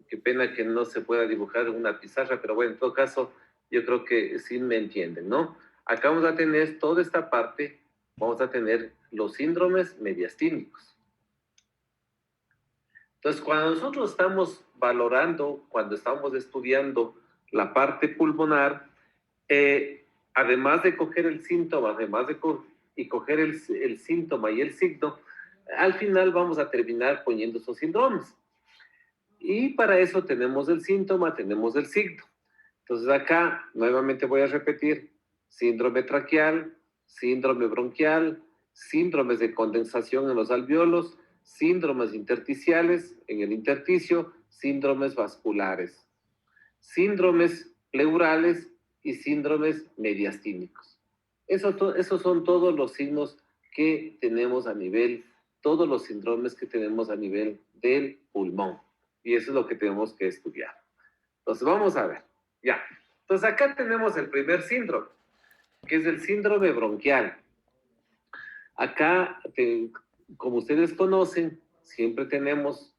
Qué pena que no se pueda dibujar en una pizarra, pero bueno, en todo caso, yo creo que sí me entienden, ¿no? Acá vamos a tener toda esta parte, vamos a tener los síndromes mediastínicos. Entonces, cuando nosotros estamos valorando, cuando estamos estudiando la parte pulmonar, además de coger el síntoma, además de coger el síntoma y el signo, al final vamos a terminar poniendo esos síndromes. Y para eso tenemos el síntoma, tenemos el signo. Entonces acá, nuevamente voy a repetir, síndrome traqueal, síndrome bronquial, síndromes de condensación en los alveolos, síndromes intersticiales en el intersticio, síndromes vasculares, síndromes pleurales y síndromes mediastínicos. Esos son todos los signos que tenemos a nivel, todos los síndromes que tenemos a nivel del pulmón. Y eso es lo que tenemos que estudiar. Entonces, vamos a ver. Ya. Entonces, acá tenemos el primer síndrome, que es el síndrome bronquial. Acá, como ustedes conocen, siempre tenemos,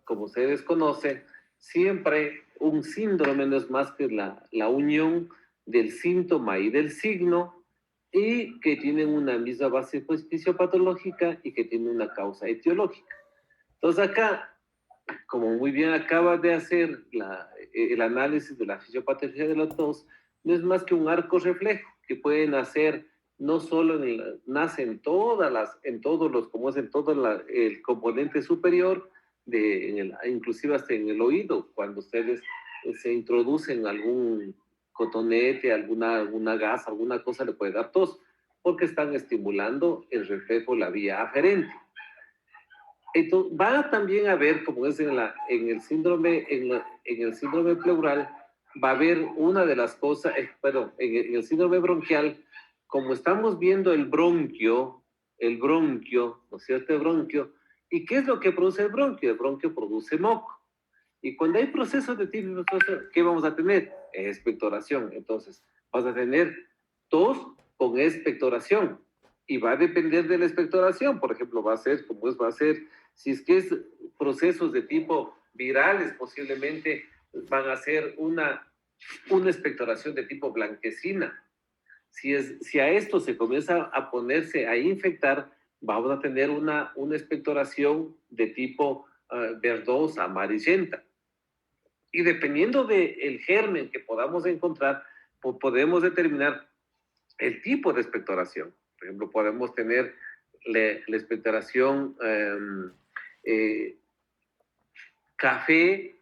como ustedes conocen, siempre un síndrome no es más que la unión del síntoma y del signo, y que tienen una misma base pues, fisiopatológica y que tienen una causa etiológica. Entonces acá, como muy bien acaba de hacer el análisis de la fisiopatología de la tos, no es más que un arco reflejo que pueden hacer no solo nace en todos los, como es en todo el componente superior, inclusive hasta en el oído, cuando ustedes se introducen algún cotonete, alguna gasa, alguna cosa, le puede dar tos, porque están estimulando el reflejo, la vía aferente. Entonces, va también a haber, como es en el síndrome, en el síndrome pleural, va a haber una de las cosas, perdón, en el síndrome bronquial, como estamos viendo el bronquio, ¿no es cierto? El bronquio. ¿Y qué es lo que produce el bronquio? El bronquio produce moco. Y cuando hay procesos de tipo, ¿qué vamos a tener? Expectoración. Entonces, vas a tener tos con expectoración. Y va a depender de la expectoración. Por ejemplo, va a ser, como es, va a ser, si es que es procesos de tipo virales, posiblemente van a ser una expectoración de tipo blanquecina. Si a esto se comienza a ponerse a infectar, vamos a tener una expectoración de tipo verdosa, amarillenta. Y dependiendo del germen que podamos encontrar, pues podemos determinar el tipo de expectoración. Por ejemplo, podemos tener la expectoración café,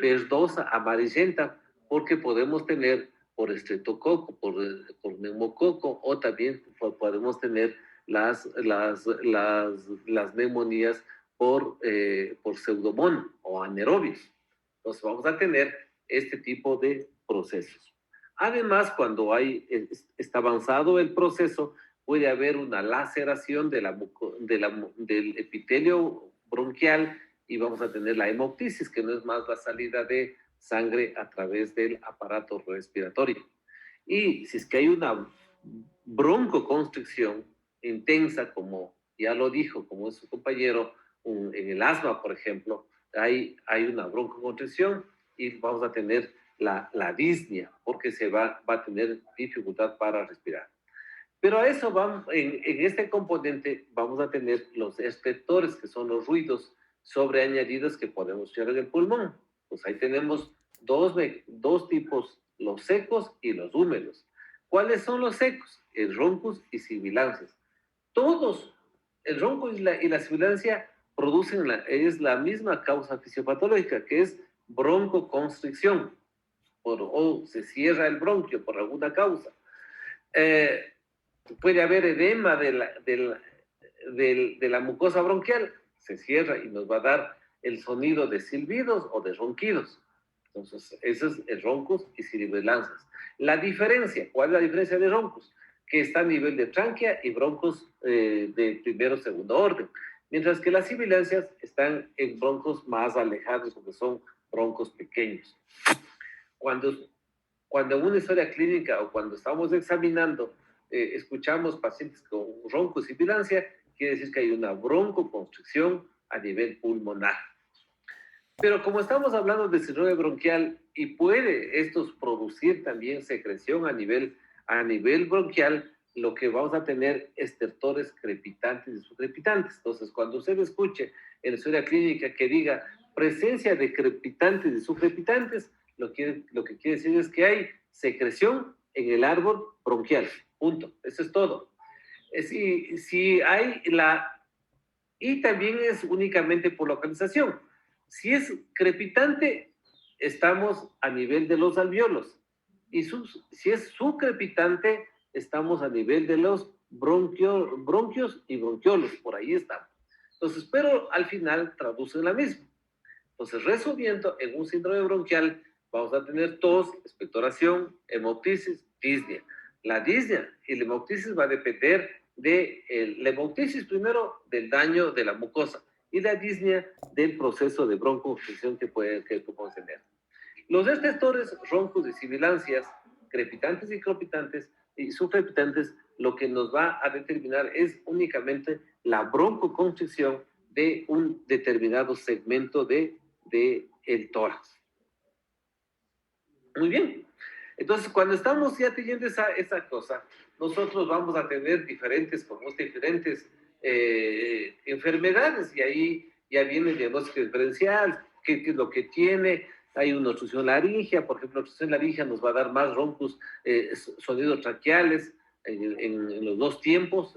verdosa, amarillenta, porque podemos tener por estreptococo, por neumococo, o también podemos tener las neumonías por pseudomonas o anaerobios. Entonces vamos a tener este tipo de procesos. Además, cuando está avanzado el proceso, puede haber una laceración del epitelio bronquial y vamos a tener la hemoptisis, que no es más la salida de sangre a través del aparato respiratorio. Y si es que hay una broncoconstricción intensa, como ya lo dijo, como es su compañero, en el asma, por ejemplo, hay una broncoconstricción y vamos a tener la disnea, porque se va a tener dificultad para respirar. Pero a eso en este componente vamos a tener los estertores, que son los ruidos sobreañadidos que podemos escuchar en el pulmón. Pues ahí tenemos dos tipos, los secos y los húmedos. ¿Cuáles son los secos? El roncus y sibilancias. Todos, el ronco y la sibilancia producen es la misma causa fisiopatológica, que es broncoconstricción, o se cierra el bronquio por alguna causa. Puede haber edema de la mucosa bronquial, se cierra y nos va a dar el sonido de silbidos o de ronquidos. Entonces, eso es el roncus y sibilancias. La diferencia, ¿cuál es la diferencia de roncus? Que está a nivel de tráquea y broncos de primero o segundo orden, mientras que las sibilancias están en broncos más alejados, porque son broncos pequeños. Cuando en una historia clínica o cuando estamos examinando, escuchamos pacientes con roncos y sibilancia, quiere decir que hay una broncoconstricción a nivel pulmonar. Pero como estamos hablando de síndrome bronquial y puede estos producir también secreción a nivel bronquial, lo que vamos a tener estertores crepitantes y subcrepitantes. Entonces, cuando usted escuche en la historia clínica que diga presencia de crepitantes y subcrepitantes, lo que quiere decir es que hay secreción en el árbol bronquial. Punto. Eso es todo. Si hay y también es únicamente por localización. Si es crepitante, estamos a nivel de los alveolos. Y si es subcrepitante, estamos a nivel de los bronquios y bronquiolos. Por ahí estamos. Entonces, pero al final traducen la misma. Entonces, resumiendo, en un síndrome bronquial vamos a tener tos, expectoración, hemoptisis, disnea. La disnea y la hemoptisis va a depender la hemoptisis primero del daño de la mucosa y la disnea del proceso de broncoconstricción que podemos tener. Los estertores, roncos y sibilancias, crepitantes y cropitantes y subcrepitantes, lo que nos va a determinar es únicamente la broncoconstricción de un determinado segmento del tórax. Muy bien. Entonces, cuando estamos ya teniendo esa cosa, nosotros vamos a tener diferentes enfermedades y ahí ya viene el diagnóstico diferencial, qué es lo que tiene. Hay una obstrucción laringea, por ejemplo, la obstrucción laringea nos va a dar más roncos, sonidos traqueales en los dos tiempos,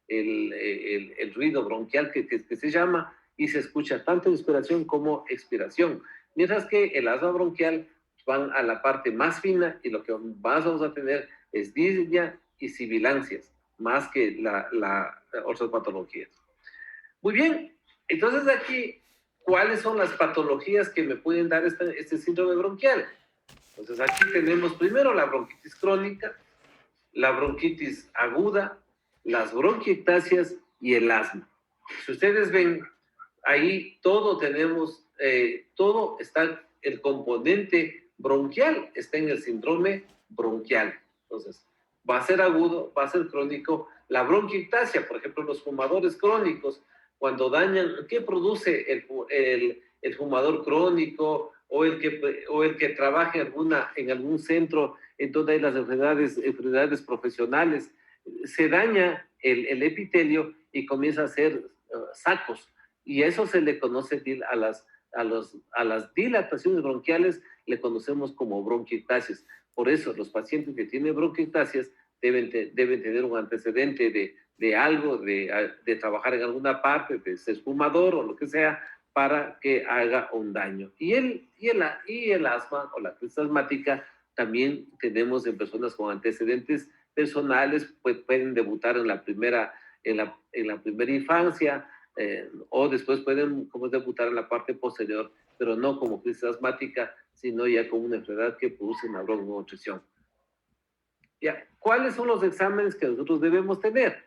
el ruido bronquial que se llama, y se escucha tanto inspiración como expiración. Mientras que el asma bronquial van a la parte más fina y lo que más vamos a tener es disnea y sibilancias, más que otras patologías. Muy bien, entonces aquí, ¿cuáles son las patologías que me pueden dar este síndrome bronquial? Entonces aquí tenemos primero la bronquitis crónica, la bronquitis aguda, las bronquiectasias y el asma. Si ustedes ven, ahí todo está, el componente bronquial está en el síndrome bronquial. Entonces, va a ser agudo, va a ser crónico. La bronquiectasia, por ejemplo, los fumadores crónicos, cuando dañan, ¿qué produce el fumador crónico o el que trabaja en algún centro en donde hay las enfermedades profesionales? Se daña el epitelio y comienza a hacer sacos, y eso se le conoce a las dilataciones bronquiales, le conocemos como bronquiectasias. Por eso los pacientes que tienen bronquiectasias deben tener un antecedente de algo, de trabajar en alguna parte, de ser fumador o lo que sea, para que haga un daño. Y el asma o la crisis asmática también tenemos en personas con antecedentes personales, pues pueden debutar en la primera infancia, o después pueden como debutar en la parte posterior, pero no como crisis asmática, sino ya como una enfermedad que produce una broncoconstricción. Ya, ¿cuáles son los exámenes que nosotros debemos tener?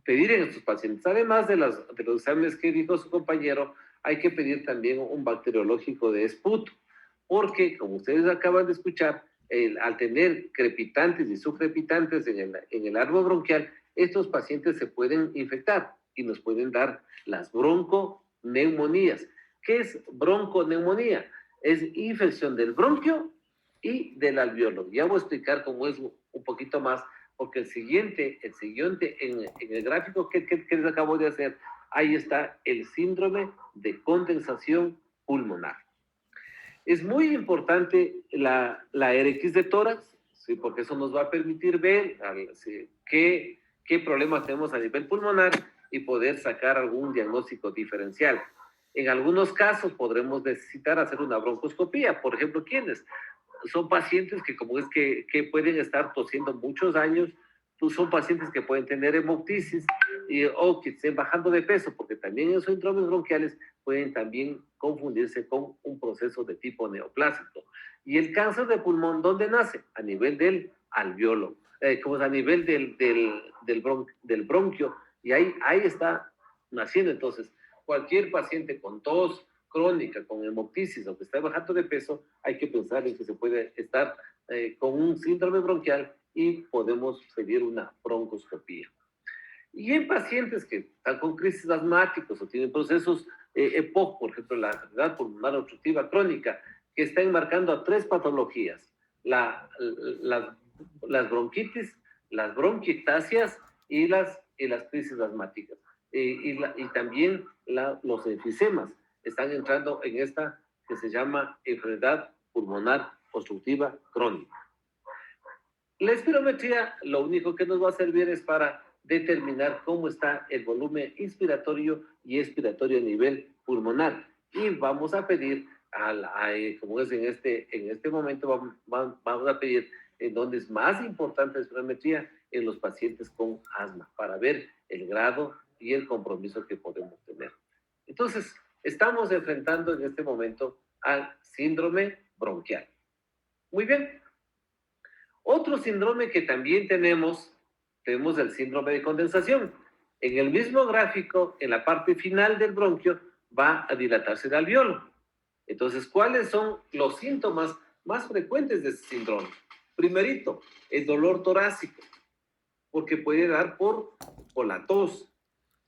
Pedir en estos pacientes, además de los exámenes que dijo su compañero, hay que pedir también un bacteriológico de esputo, porque como ustedes acaban de escuchar, al tener crepitantes y subcrepitantes en el árbol bronquial, estos pacientes se pueden infectar y nos pueden dar las bronconeumonías. ¿Qué es bronconeumonía? Es infección del bronquio y del alveolo. Ya voy a explicar cómo es un poquito más, porque el siguiente en el gráfico que les acabo de hacer, ahí está el síndrome de condensación pulmonar. Es muy importante la RX de tórax, ¿sí? Porque eso nos va a permitir ver qué problemas tenemos a nivel pulmonar y poder sacar algún diagnóstico diferencial. En algunos casos podremos necesitar hacer una broncoscopía. Por ejemplo, ¿quiénes? Son pacientes que como es que pueden estar tosiendo muchos años, son pacientes que pueden tener hemoptisis o que estén bajando de peso, porque también en síndromes bronquiales pueden también confundirse con un proceso de tipo neoplásico. Y el cáncer de pulmón, ¿dónde nace? A nivel del alveolo, como es a nivel del bronquio, y ahí está naciendo. Entonces, cualquier paciente con tos crónica, con hemoptisis o que está bajando de peso, hay que pensar en que se puede estar con un síndrome bronquial y podemos pedir una broncoscopía. Y en pacientes que están con crisis asmáticos o tienen procesos EPOC, por ejemplo, la enfermedad pulmonar obstructiva crónica, que está enmarcando a 3 patologías: las bronquitis, las bronquiectasias y las crisis asmáticas. Y también los enfisemas están entrando en esta que se llama enfermedad pulmonar obstructiva crónica. La espirometría lo único que nos va a servir es para determinar cómo está el volumen inspiratorio y expiratorio a nivel pulmonar. Y vamos a pedir, como es en este momento, vamos a pedir en donde es más importante la espirometría, en los pacientes con asma, para ver el grado y el compromiso que podemos tener. Entonces, estamos enfrentando en este momento al síndrome bronquial. Muy bien. Otro síndrome que también tenemos el síndrome de condensación. En el mismo gráfico, en la parte final del bronquio, va a dilatarse el alveolo. Entonces, ¿cuáles son los síntomas más frecuentes de este síndrome? Primerito, el dolor torácico, porque puede dar por la tos,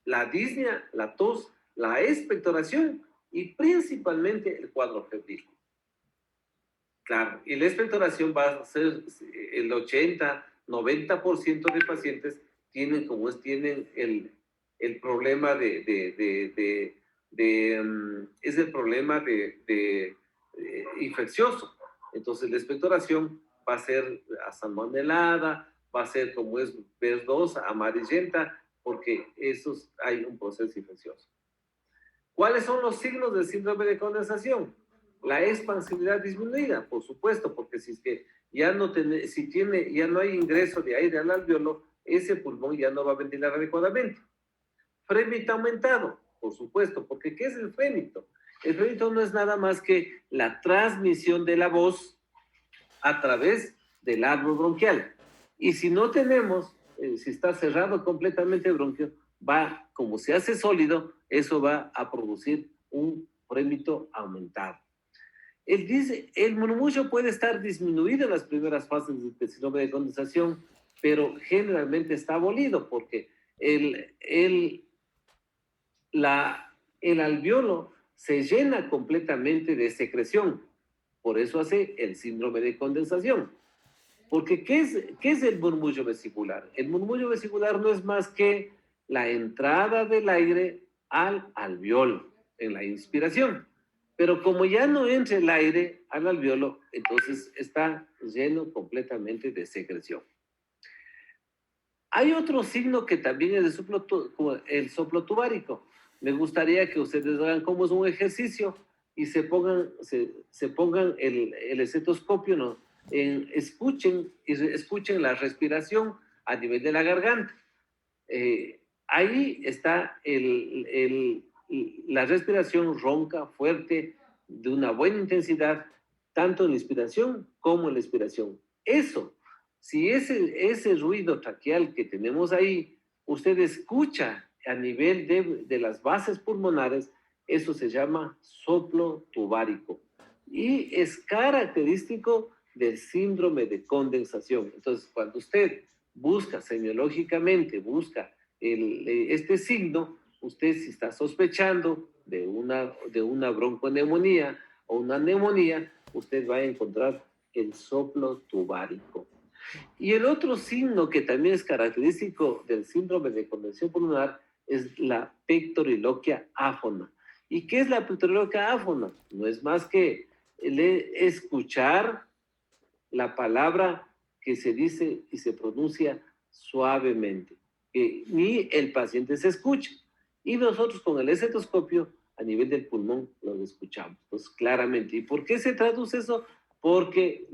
la disnea, la tos, la expectoración y principalmente el cuadro febril. Claro, y la expectoración va a ser el 80-90% de pacientes tienen, tienen el problema es el problema infeccioso. Entonces la expectoración va a ser asalmonelada, va a ser como es verdosa, amarillenta, porque hay un proceso infeccioso. ¿Cuáles son los signos del síndrome de condensación? La expansividad disminuida, por supuesto, porque si es que ya no, ya no hay ingreso de aire al alveolo, ese pulmón ya no va a ventilar adecuadamente. Frémito aumentado, por supuesto, porque ¿qué es el frémito? El frémito no es nada más que la transmisión de la voz a través del árbol bronquial. Y si no tenemos, si está cerrado completamente el bronquio, como se hace sólido, eso va a producir un frémito aumentado. El murmullo puede estar disminuido en las primeras fases del síndrome de condensación, pero generalmente está abolido porque el alveolo se llena completamente de secreción. Por eso hace el síndrome de condensación. Porque ¿qué es el murmullo vesicular? El murmullo vesicular no es más que la entrada del aire al alveolo en la inspiración. Pero como ya no entra el aire al alveolo, entonces está lleno completamente de secreción. Hay otro signo que también es el soplo tubárico. Me gustaría que ustedes hagan como es un ejercicio y se pongan el estetoscopio, ¿no? Escuchen la respiración a nivel de la garganta. Ahí está la respiración ronca, fuerte, de una buena intensidad, tanto en la inspiración como en la expiración. Eso, si ese ruido traqueal que tenemos ahí, usted escucha a nivel de las bases pulmonares, eso se llama soplo tubárico y es característico del síndrome de condensación. Entonces, cuando usted busca semiológicamente, este signo, usted si está sospechando de una bronconeumonía o una neumonía, usted va a encontrar el soplo tubárico. Y el otro signo que también es característico del síndrome de condensación pulmonar es la pectoriloquia áfona. ¿Y qué es la pectoriloquia áfona? No es más que escuchar la palabra que se dice y se pronuncia suavemente, que ni el paciente se escucha. Y nosotros con el estetoscopio a nivel del pulmón lo escuchamos, pues claramente. ¿Y por qué se traduce eso? Porque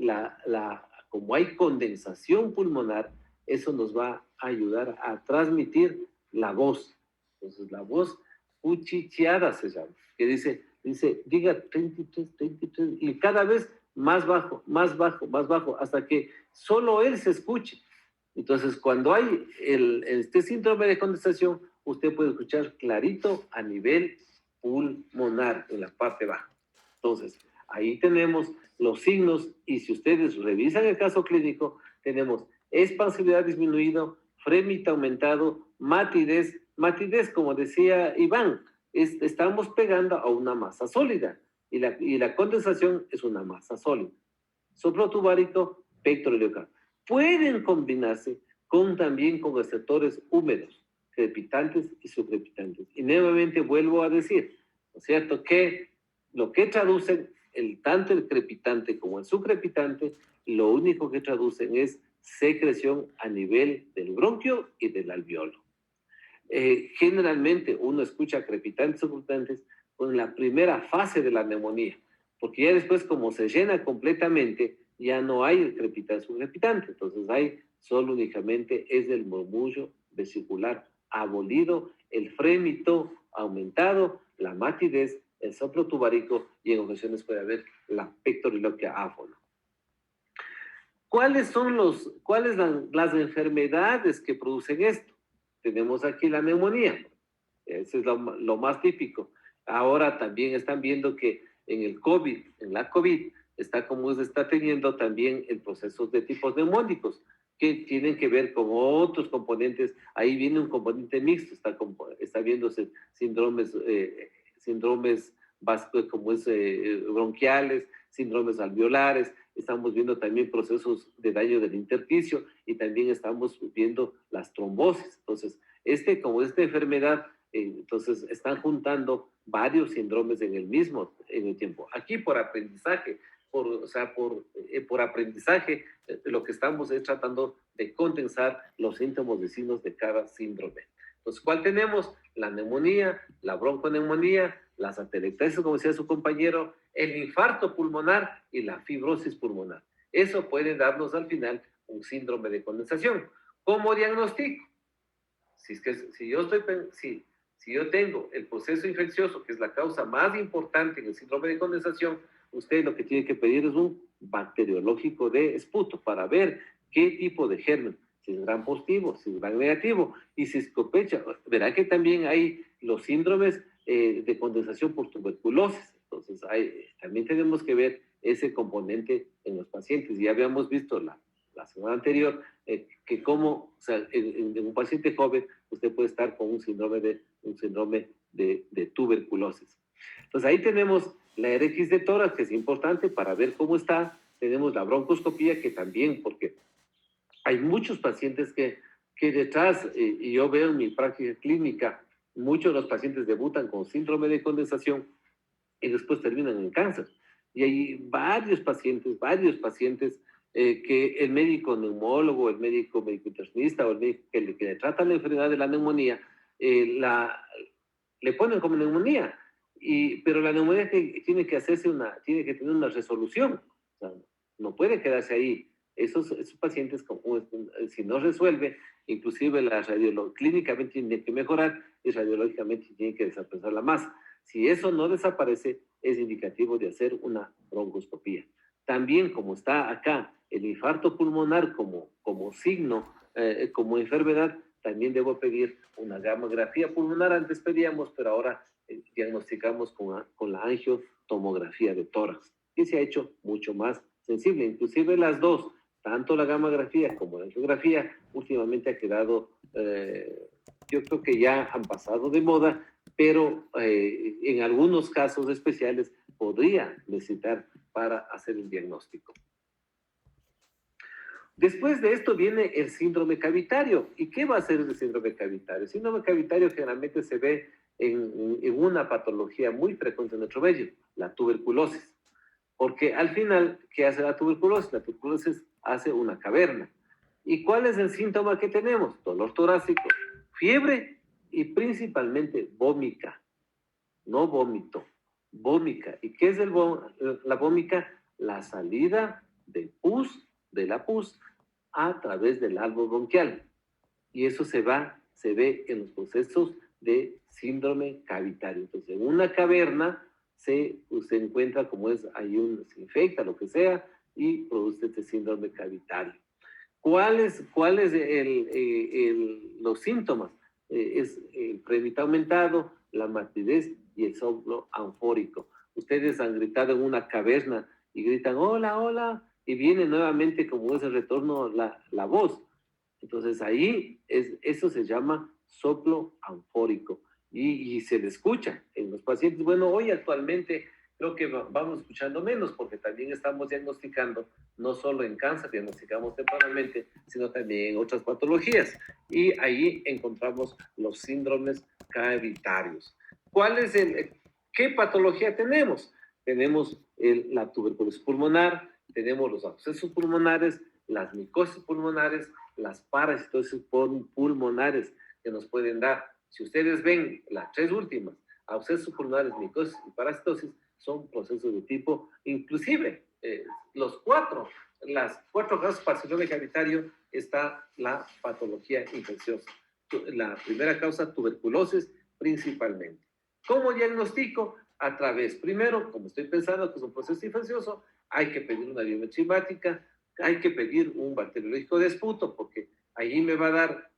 como hay condensación pulmonar, eso nos va a ayudar a transmitir la voz. Entonces la voz cuchicheada se llama, que dice, diga 33, 33, y cada vez más bajo, más bajo, más bajo, hasta que solo él se escuche. Entonces, cuando hay este síndrome de condensación, usted puede escuchar clarito a nivel pulmonar, en la parte baja. Entonces, ahí tenemos los signos, y si ustedes revisan el caso clínico, tenemos expansividad disminuido, frémito aumentado, matidez, como decía Iván, estamos pegando a una masa sólida, y la condensación es una masa sólida. Soplo tubárico, pectoriloquia. Pueden combinarse también con receptores húmedos, crepitantes y subcrepitantes. Y nuevamente vuelvo a decir, ¿no es cierto?, que lo que traducen tanto el crepitante como el subcrepitante, lo único que traducen es secreción a nivel del bronquio y del alveolo. Generalmente uno escucha crepitantes o subcrepitantes con la primera fase de la neumonía, porque ya después, como se llena completamente, ya no hay el crepitante subcrepitante, entonces hay solo únicamente es el murmullo vesicular abolido, el frémito aumentado, la matidez, el soplo tubárico, y en ocasiones puede haber la pectoriloquia áfona. ¿Cuáles son las enfermedades que producen esto? Tenemos aquí la neumonía, eso es lo más típico. Ahora también están viendo que en la COVID, está teniendo también el proceso de tipos neumónicos, que tienen que ver con otros componentes. Ahí viene un componente mixto, está viéndose síndromes como bronquiales, síndromes alveolares, estamos viendo también procesos de daño del intersticio y también estamos viendo las trombosis. Entonces, como esta enfermedad, entonces están juntando varios síndromes en el tiempo. Aquí por aprendizaje, por aprendizaje, lo que estamos es tratando de condensar los síntomas vecinos de cada síndrome. Entonces, ¿cuál tenemos? La neumonía, la bronconeumonía, las atelectasis, como decía su compañero, el infarto pulmonar y la fibrosis pulmonar. Eso puede darnos al final un síndrome de condensación. ¿Cómo diagnostico? Si yo tengo el proceso infeccioso, que es la causa más importante en el síndrome de condensación, usted lo que tiene que pedir es un bacteriológico de esputo para ver qué tipo de germen, si es gran positivo, si es gran negativo, y si sospecha. Verá que también hay los síndromes de condensación por tuberculosis. Entonces, también tenemos que ver ese componente en los pacientes. Ya habíamos visto la semana anterior que como, o sea, en un paciente joven, usted puede estar con un síndrome de tuberculosis. Entonces, ahí tenemos la RX de tórax, que es importante para ver cómo está. Tenemos la broncoscopía, que también, porque hay muchos pacientes que detrás, y yo veo en mi práctica clínica, muchos de los pacientes debutan con síndrome de condensación y después terminan en cáncer. Y hay varios pacientes que el médico neumólogo, el médico internista o el médico que le trata la enfermedad de la neumonía, le ponen como neumonía, pero la neumonía tiene que tener una resolución, o sea, no puede quedarse ahí. Esos pacientes, si no resuelve, inclusive clínicamente tiene que mejorar y radiológicamente tiene que desaparecer la masa. Si eso no desaparece, es indicativo de hacer una broncoscopía. También, como está acá el infarto pulmonar como signo, como enfermedad, también debo pedir una gamografía pulmonar. Antes pedíamos, pero ahora diagnosticamos con la angiotomografía de tórax, que se ha hecho mucho más sensible. Inclusive las dos, tanto la gamografía como la angiografía, últimamente ha quedado, yo creo que ya han pasado de moda, pero en algunos casos especiales podría necesitar para hacer el diagnóstico. Después de esto viene el síndrome cavitario. ¿Y qué va a ser el síndrome cavitario? El síndrome cavitario generalmente se ve en una patología muy frecuente en nuestro medio, la tuberculosis. Porque al final, ¿qué hace la tuberculosis? La tuberculosis hace una caverna. ¿Y cuál es el síntoma que tenemos? Dolor torácico, fiebre y principalmente vómica. No vómito, vómica. ¿Y qué es la vómica? La salida del pus, de la pus, a través del árbol bronquial. Y eso se ve en los procesos de síndrome cavitario. Entonces, en una caverna se encuentra se infecta, lo que sea, y produce este síndrome cavitario. ¿Cuáles los síntomas? Es el premita aumentado, la matidez y el soplo anfórico. Ustedes han gritado en una caverna y gritan, hola, hola, y viene nuevamente como ese retorno la voz. Entonces ahí eso se llama soplo anfórico y se le escucha en los pacientes. Bueno, hoy actualmente creo que vamos escuchando menos porque también estamos diagnosticando, no solo en cáncer, diagnosticamos tempranamente, sino también en otras patologías. Y ahí encontramos los síndromes cavitarios. ¿Qué patología tenemos? Tenemos la tuberculosis pulmonar, tenemos los abscesos pulmonares, las micosis pulmonares, las parasitosis pulmonares que nos pueden dar. Si ustedes ven las tres últimas, abscesos pulmonares, micosis y parasitosis, son procesos de tipo, inclusive las cuatro causas para el síndrome cavitario está la patología infecciosa. La primera causa, tuberculosis principalmente. ¿Cómo diagnostico? A través, primero, como estoy pensando que es un proceso infeccioso, hay que pedir una biometría hemática, hay que pedir un bacteriológico de esputo, porque allí me va a dar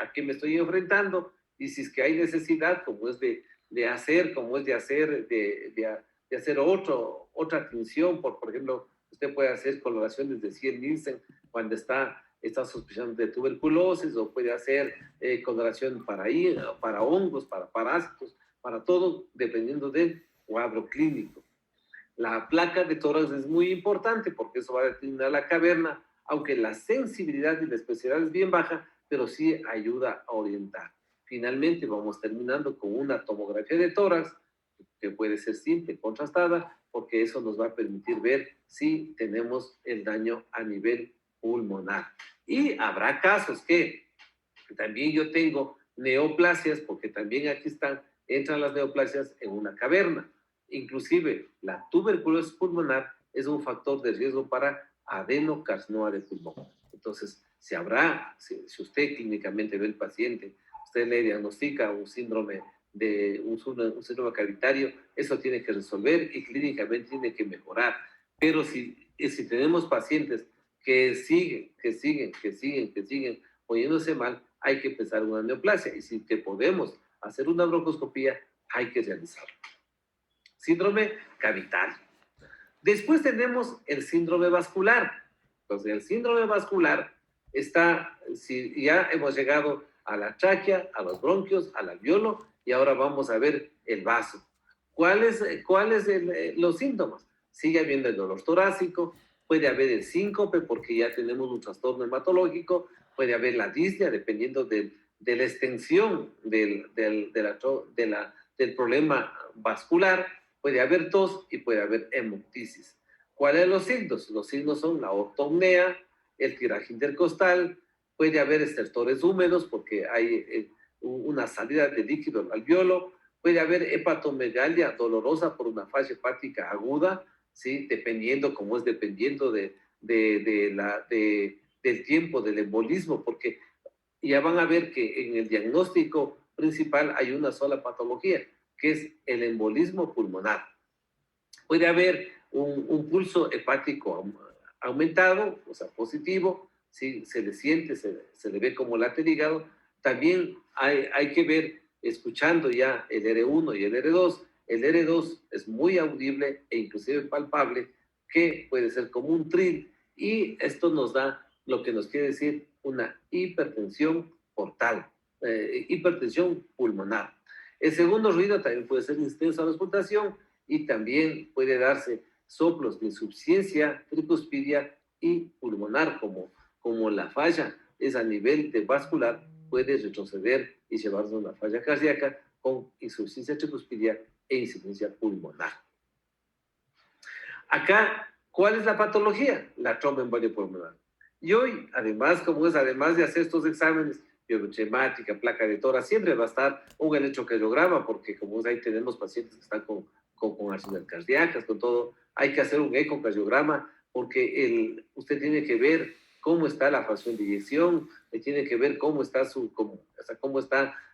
a qué me estoy enfrentando, y si es que hay necesidad, como es de hacer otra tinción, por ejemplo, usted puede hacer coloraciones de 100 Nielsen cuando está sospechando de tuberculosis, o puede hacer coloración para hongos, para parásitos, para todo, dependiendo del cuadro clínico. La placa de tórax es muy importante porque eso va a determinar la caverna, aunque la sensibilidad y la especialidad es bien baja, pero sí ayuda a orientar. Finalmente vamos terminando con una tomografía de tórax, que puede ser simple, contrastada, porque eso nos va a permitir ver si tenemos el daño a nivel pulmonar. Y habrá casos que también yo tengo neoplasias, porque también aquí entran las neoplasias en una caverna. Inclusive la tuberculosis pulmonar es un factor de riesgo para adenocarcinoma de pulmón. Entonces, si usted clínicamente ve el paciente, usted le diagnostica un síndrome un síndrome cavitario, eso tiene que resolver y clínicamente tiene que mejorar. Pero si tenemos pacientes que siguen poniéndose mal, hay que pensar en una neoplasia y si que podemos hacer una broncoscopía, hay que realizarlo. Síndrome cavitario. Después tenemos el síndrome vascular. Entonces, el síndrome vascular si ya hemos llegado a la tráquea, a los bronquios, al alveolo, y ahora vamos a ver el vaso. ¿Cuáles los síntomas? Sigue habiendo el dolor torácico, puede haber el síncope porque ya tenemos un trastorno hematológico, puede haber la disnea dependiendo de la extensión del problema vascular, puede haber tos y puede haber hemoptisis. ¿Cuáles son los signos? Los signos son la ortopnea, el tiraje intercostal, puede haber estertores húmedos porque hay una salida de líquido al alveolo, puede haber hepatomegalia dolorosa por una falla hepática aguda, ¿sí? Dependiendo del tiempo del embolismo, porque ya van a ver que en el diagnóstico principal hay una sola patología, que es el embolismo pulmonar. Puede haber un pulso hepático aumentado, o sea, positivo, ¿sí? Se le siente, se le ve como late el hígado. También hay que ver, escuchando ya el R1 y el R2, el R2 es muy audible e inclusive palpable, que puede ser como un tril, y esto nos da lo que nos quiere decir una hipertensión portal, hipertensión pulmonar. El segundo ruido también puede ser intensa la auscultación y también puede darse soplos de insuficiencia tricuspidia y pulmonar, como la falla es a nivel de vascular, puede retroceder y llevarnos a una falla cardíaca con insuficiencia tricuspidia e insuficiencia pulmonar. Acá, ¿cuál es la patología? La tromboembolia pulmonar. Y hoy, además de hacer estos exámenes, biometría, placa de tórax, siempre va a estar un electrocardiograma, porque como ahí tenemos pacientes que están con arritmias cardíacas, con todo, hay que hacer un ecocardiograma, porque usted tiene que ver cómo está la fracción de eyección, tiene que ver cómo está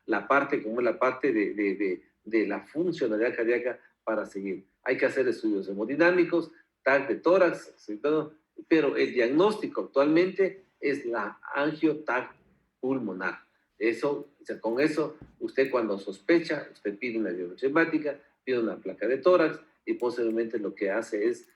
la parte de la funcionalidad cardíaca para seguir. Hay que hacer estudios hemodinámicos, TAC de tórax, todo, pero el diagnóstico actualmente es la angio-TAC pulmonar. Con eso, usted cuando sospecha, usted pide una biometría hemática, pide una placa de tórax y posteriormente lo que hace es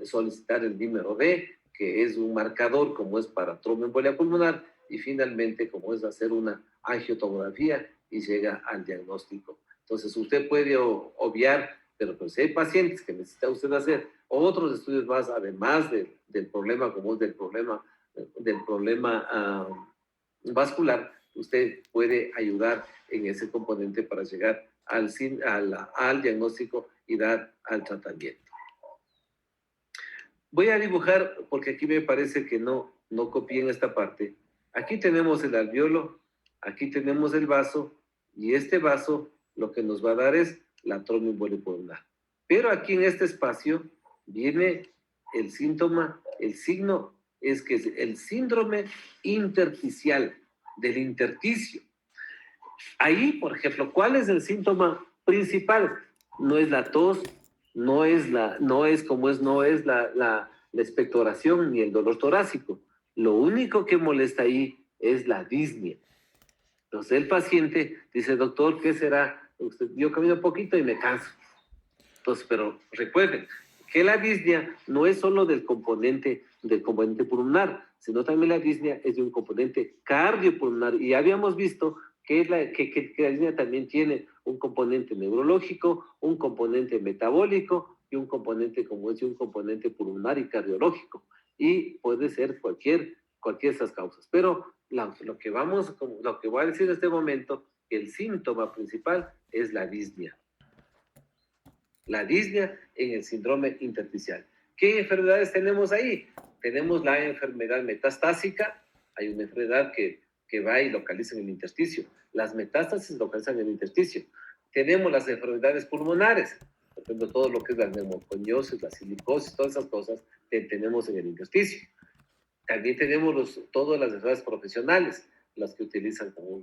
solicitar el dímero D, que es un marcador como es para tromboembolia pulmonar, y finalmente como es hacer una angiotomografía y llega al diagnóstico. Entonces usted puede obviar, pero pues si hay pacientes que necesita usted hacer otros estudios más, además del problema como es del problema vascular, usted puede ayudar en ese componente para llegar al diagnóstico y dar al tratamiento. Voy a dibujar, porque aquí me parece que no copié en esta parte. Aquí tenemos el alveolo, aquí tenemos el vaso, y este vaso lo que nos va a dar es la tromboembolia pulmonar. Pero aquí en este espacio viene el síntoma, el signo es que es el síndrome intersticial, del intersticio. Ahí, por ejemplo, ¿cuál es el síntoma principal? No es la tos, no es la expectoración ni el dolor torácico. Lo único que molesta ahí es la disnea. Entonces el paciente dice, doctor, ¿qué será? Yo camino un poquito y me canso. Entonces, pero recuerden que la disnea no es solo del componente pulmonar, sino también la disnea es de un componente cardiopulmonar. Y habíamos visto que la disnea también tiene un componente neurológico, un componente metabólico y un componente como ese, un componente pulmonar y cardiológico. Y puede ser cualquier de esas causas. Pero lo que voy a decir en este momento, el síntoma principal es la disnea. La disnea en el síndrome intersticial. ¿Qué enfermedades tenemos ahí? Tenemos la enfermedad metastásica. Hay una enfermedad que va y localiza en el intersticio. Las metástasis localizan en el intersticio. Tenemos las enfermedades pulmonares, por ejemplo, todo lo que es la neumoconiosis, la silicosis, todas esas cosas que tenemos en el intersticio. También tenemos todas las enfermedades profesionales, las que utilizan como,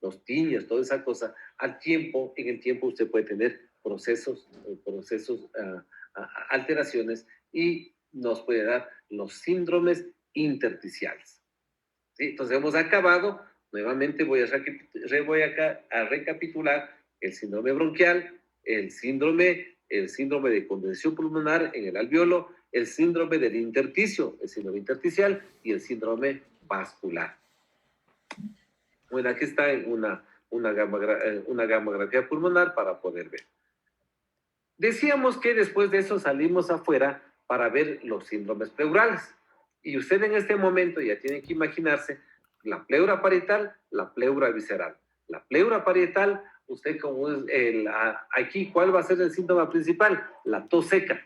los tiños, toda esa cosa. En el tiempo usted puede tener procesos, alteraciones, y nos puede dar los síndromes intersticiales. ¿Sí? Entonces hemos acabado, nuevamente voy a recapitular el síndrome bronquial, el síndrome de congestión pulmonar en el alveolo, el síndrome del intersticio, el síndrome intersticial y el síndrome vascular. Bueno, aquí está una gamografía pulmonar para poder ver. Decíamos que después de eso salimos afuera para ver los síndromes pleurales. Y usted en este momento ya tiene que imaginarse la pleura parietal, la pleura visceral. La pleura parietal, usted como es aquí, ¿cuál va a ser el síntoma principal? La tos seca.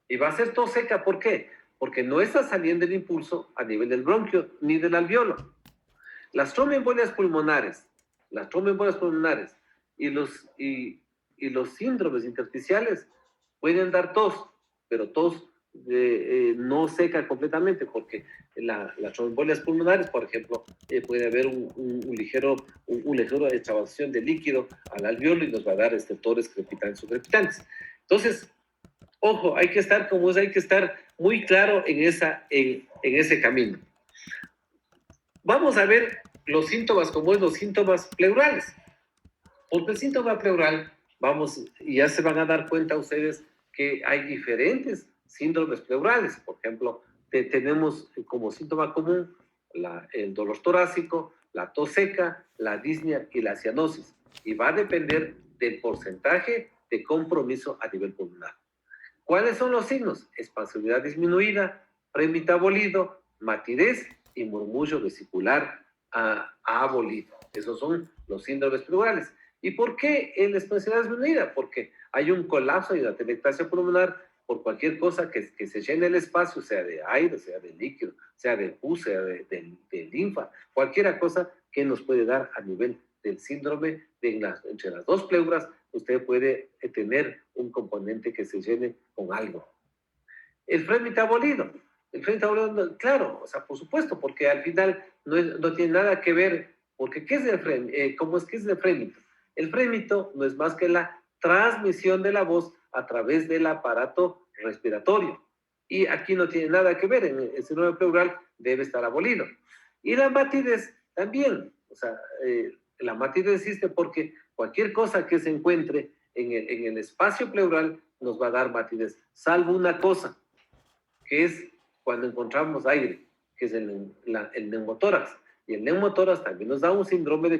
Y va a ser tos seca, ¿por qué? Porque no está saliendo el impulso a nivel del bronquio ni del alveolo. Las tromboembolias pulmonares y los síndromes intersticiales pueden dar tos, pero tos no seca completamente, porque las tromboembolias pulmonares, por ejemplo, puede haber un ligero extravasación de líquido al alveolo y nos va a dar tores crepitantes o crepitantes. Entonces, ojo, hay que estar muy claro en ese camino. Vamos a ver los síntomas como es los síntomas pleurales. Porque el síntoma pleural, ya se van a dar cuenta ustedes que hay diferentes síndromes pleurales. Por ejemplo, tenemos como síntoma común el dolor torácico, la tos seca, la disnea y la cianosis. Y va a depender del porcentaje de compromiso a nivel pulmonar. ¿Cuáles son los signos? Expansividad disminuida, premetabolido, matidez y murmullo vesicular abolido. Esos son los síndromes pleurales. ¿Y por qué en la expansividad disminuida? Porque hay un colapso y una atelectasia pulmonar por cualquier cosa que se llene el espacio, sea de aire, sea de líquido, sea de pus, sea de linfa, cualquier cosa que nos puede dar a nivel del síndrome entre las dos pleuras. Usted puede tener un componente que se llene con algo. El premetabolido, claro, o sea, por supuesto, porque al final no tiene nada que ver, porque ¿qué es ¿cómo es que es el frémito? El frémito no es más que la transmisión de la voz a través del aparato respiratorio. Y aquí no tiene nada que ver, en el síndrome pleural debe estar abolido. Y la matidez también, o sea, la matidez existe porque cualquier cosa que se encuentre en el espacio pleural nos va a dar matidez, salvo una cosa, que es cuando encontramos aire, que es el neumotórax. Y el neumotórax también nos da un síndrome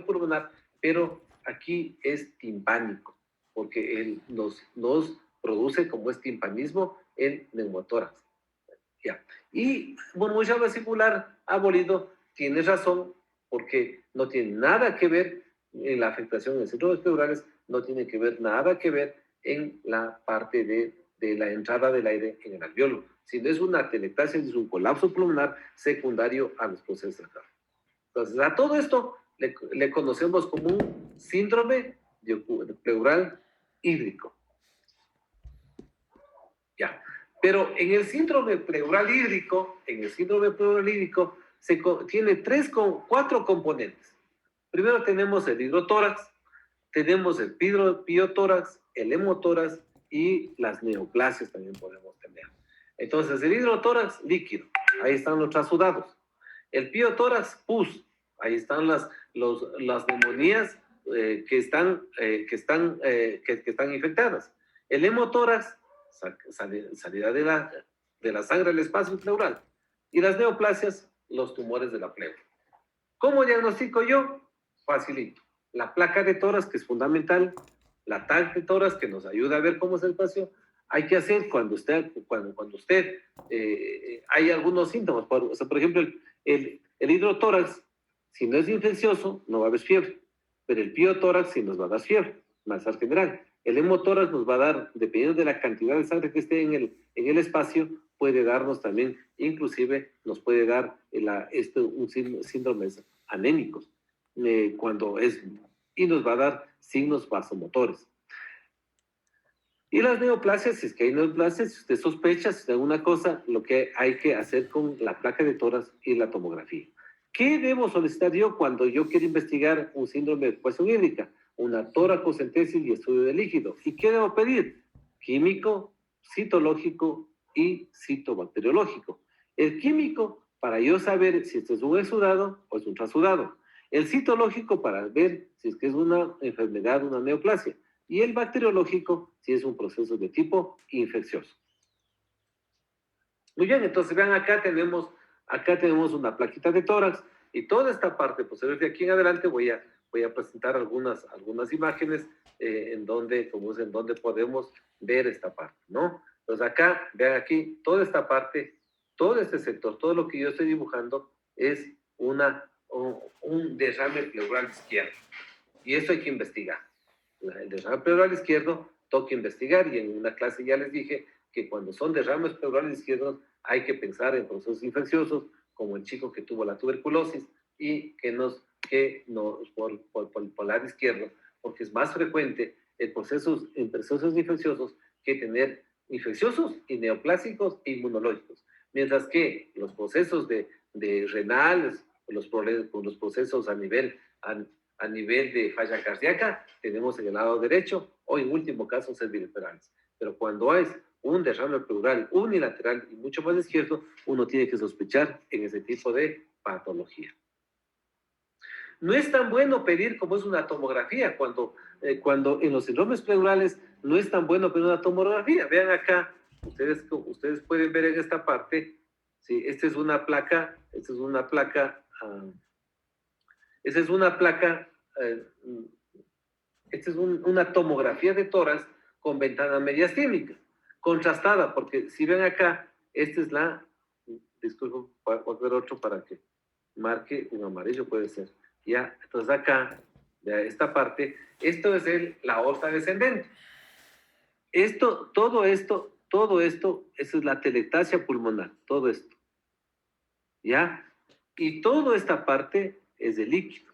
pulmonar, pero aquí es timpánico, porque él nos produce como es timpanismo el neumotórax. Ya. Y murmullo vesicular abolido, tienes razón, porque no tiene nada que ver en la afectación de síndromes pleurales, no tiene que ver nada que ver en la parte de la entrada del aire en el alveolo, sino es una atelectasia, es un colapso pulmonar secundario a los procesos de cardio. Entonces, a todo esto le conocemos como un síndrome pleural hídrico. Ya. Pero en el síndrome pleural hídrico, tiene 4 componentes. Primero tenemos el hidrotórax, tenemos el piotórax, el hemotórax y las neoplasias también podemos tener. Entonces, el hidrotórax, líquido, ahí están los trasudados. El piotórax, pus, ahí están las neumonías que están infectadas. El hemotórax, salida de la sangre al espacio pleural. Y las neoplasias, los tumores de la pleura. ¿Cómo diagnostico yo? Facilito. la placa de tórax, que es fundamental, la TAC de tórax, que nos ayuda a ver cómo es el espacio. Hay que hacer cuando usted hay algunos síntomas. O sea, por ejemplo, el hidrotórax, si no es infeccioso, no va a haber fiebre, pero el piotórax sí nos va a dar fiebre, malestar general. El hemotórax nos va a dar, dependiendo de la cantidad de sangre que esté en el espacio, puede darnos también, inclusive nos puede dar un síndromes anémicos, y nos va a dar signos vasomotores. Y las neoplasias, si es que hay neoplasias, si usted sospecha, si es alguna cosa, lo que hay que hacer con la placa de tórax y la tomografía. ¿Qué debo solicitar yo cuando yo quiero investigar un síndrome de ocupación hídrica? Una toracocentesis y estudio de líquido. ¿Y qué debo pedir? Químico, citológico y citobacteriológico. El químico, para yo saber si esto es un exudado o es un transudado. El citológico, para ver si es que es una enfermedad, una neoplasia. Y el bacteriológico, si es un proceso de tipo infeccioso. Muy bien, entonces vean, acá tenemos una plaquita de tórax y toda esta parte posterior de aquí en adelante voy a presentar algunas imágenes en donde podemos ver esta parte, ¿no? Entonces acá, vean aquí, toda esta parte, todo este sector, todo lo que yo estoy dibujando es un derrame pleural izquierdo. Y esto hay que investigar. El derrame pleural izquierdo toca investigar, y en una clase ya les dije que cuando son derrames pleurales izquierdos hay que pensar en procesos infecciosos, como el chico que tuvo la tuberculosis y por lado izquierdo, porque es más frecuente en procesos infecciosos que tener infecciosos y neoplásicos e inmunológicos, mientras que los procesos de renales, los procesos a nivel de falla cardíaca, tenemos en el lado derecho, o en último caso cervicerales. Pero cuando es un derrame pleural unilateral y mucho más izquierdo, uno tiene que sospechar en ese tipo de patología. No es tan bueno pedir como es una tomografía, cuando en los síndromes pleurales no es tan bueno pedir una tomografía. Vean acá, ustedes pueden ver en esta parte, ¿sí? Esta es una placa, esta es una tomografía de tórax con ventana mediastímica, contrastada, porque si ven acá, esta es disculpen, voy a ver otro para que marque un amarillo, puede ser. Ya, entonces acá, de esta parte, esto es la aorta descendente. Todo esto, esa es la telectasia pulmonar, todo esto. ¿Ya? Y toda esta parte es de líquido.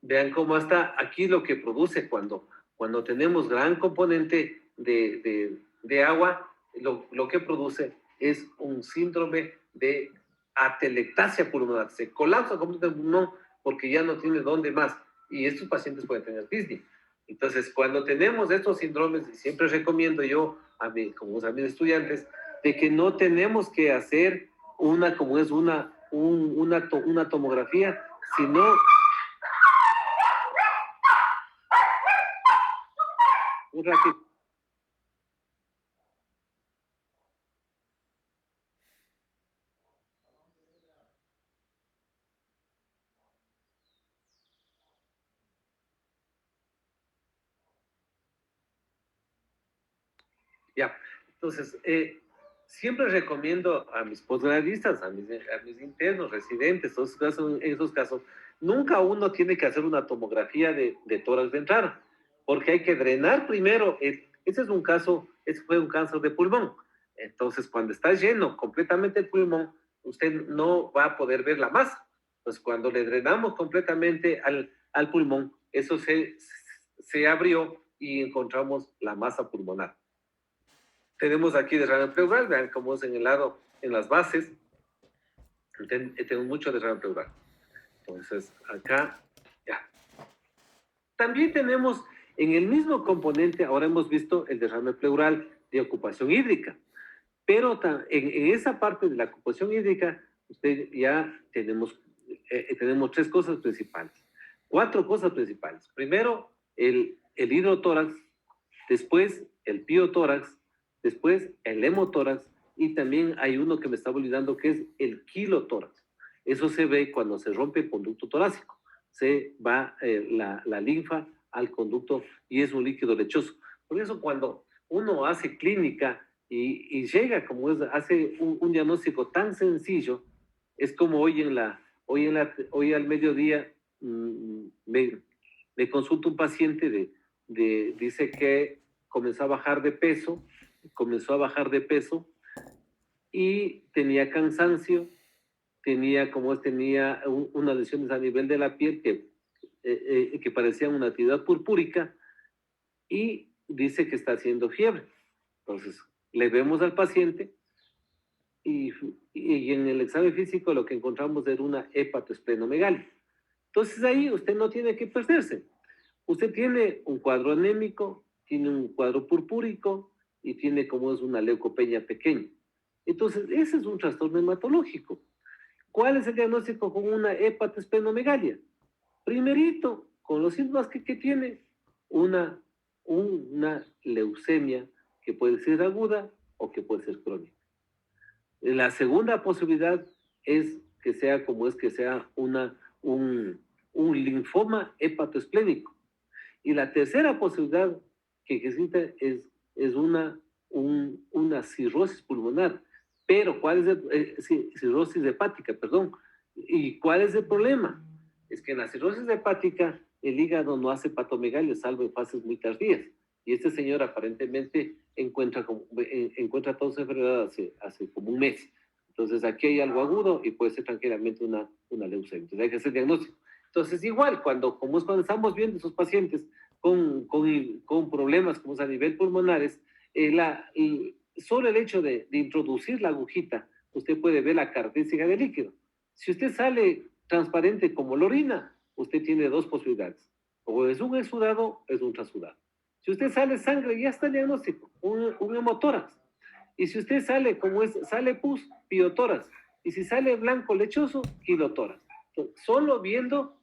Vean cómo está aquí lo que produce cuando tenemos gran componente de agua, lo que produce es un síndrome de atelectasia pulmonar. Se colapsa completamente el pulmón porque ya no tiene dónde más. Y estos pacientes pueden tener disney. Entonces, cuando tenemos estos síndromes, y siempre recomiendo yo a mis estudiantes, de que no tenemos que hacer una tomografía, sino un ratito. Ya, entonces, siempre recomiendo a mis posgradistas, a mis internos, residentes, en esos casos, nunca uno tiene que hacer una tomografía de tórax ventral, porque hay que drenar primero. Ese fue un cáncer de pulmón. Entonces, cuando está lleno completamente el pulmón, usted no va a poder ver la masa. Pues cuando le drenamos completamente al pulmón, eso se abrió y encontramos la masa pulmonar. Tenemos aquí derrame pleural, vean cómo es en las bases. Tenemos mucho derrame pleural. Entonces, acá, ya. También tenemos en el mismo componente, ahora hemos visto el derrame pleural de ocupación hídrica, pero en esa parte de la ocupación hídrica, usted ya tenemos 3 cosas principales, 4 cosas principales. Primero, el hidrotórax, después el piotórax, después el hemotórax, y también hay uno que me estaba olvidando, que es el kilotórax. Eso se ve cuando se rompe el conducto torácico. Se va la linfa al conducto y es un líquido lechoso. Por eso cuando uno hace clínica y llega como es, hace un diagnóstico tan sencillo, es como hoy al mediodía me consulta un paciente dice que comenzó a bajar de peso, y tenía cansancio, tenía unas lesiones a nivel de la piel que parecían una actividad purpúrica y dice que está haciendo fiebre. Entonces, le vemos al paciente y en el examen físico lo que encontramos era una hepatoesplenomegalia. Entonces ahí usted no tiene que perderse. Usted tiene un cuadro anémico, tiene un cuadro purpúrico y tiene como es una leucopenia pequeña. Entonces, ese es un trastorno hematológico. ¿Cuál es el diagnóstico con una hepatoesplenomegalia? Primerito, con los síntomas que tiene, una leucemia que puede ser aguda o que puede ser crónica. La segunda posibilidad es que sea un linfoma hepatoesplénico. Y la tercera posibilidad que existe es una cirrosis pulmonar. Pero, ¿cuál es cirrosis hepática, perdón? ¿Y cuál es el problema? Es que en la cirrosis hepática el hígado no hace hepatomegalia, salvo en fases muy tardías. Y este señor aparentemente encuentra toda su enfermedad hace como un mes. Entonces aquí hay algo agudo y puede ser tranquilamente una leucemia. Entonces hay que hacer diagnóstico. Entonces igual, cuando estamos viendo esos pacientes con problemas como es a nivel pulmonares, solo el hecho de introducir la agujita, usted puede ver la característica del líquido. Si usted sale transparente como la orina, usted tiene dos posibilidades. O es un exudado o es un transudado. Si usted sale sangre, ya está el diagnóstico, un hemotórax. Y si usted sale pus, piotórax. Y si sale blanco lechoso, quilotórax. Entonces, solo viendo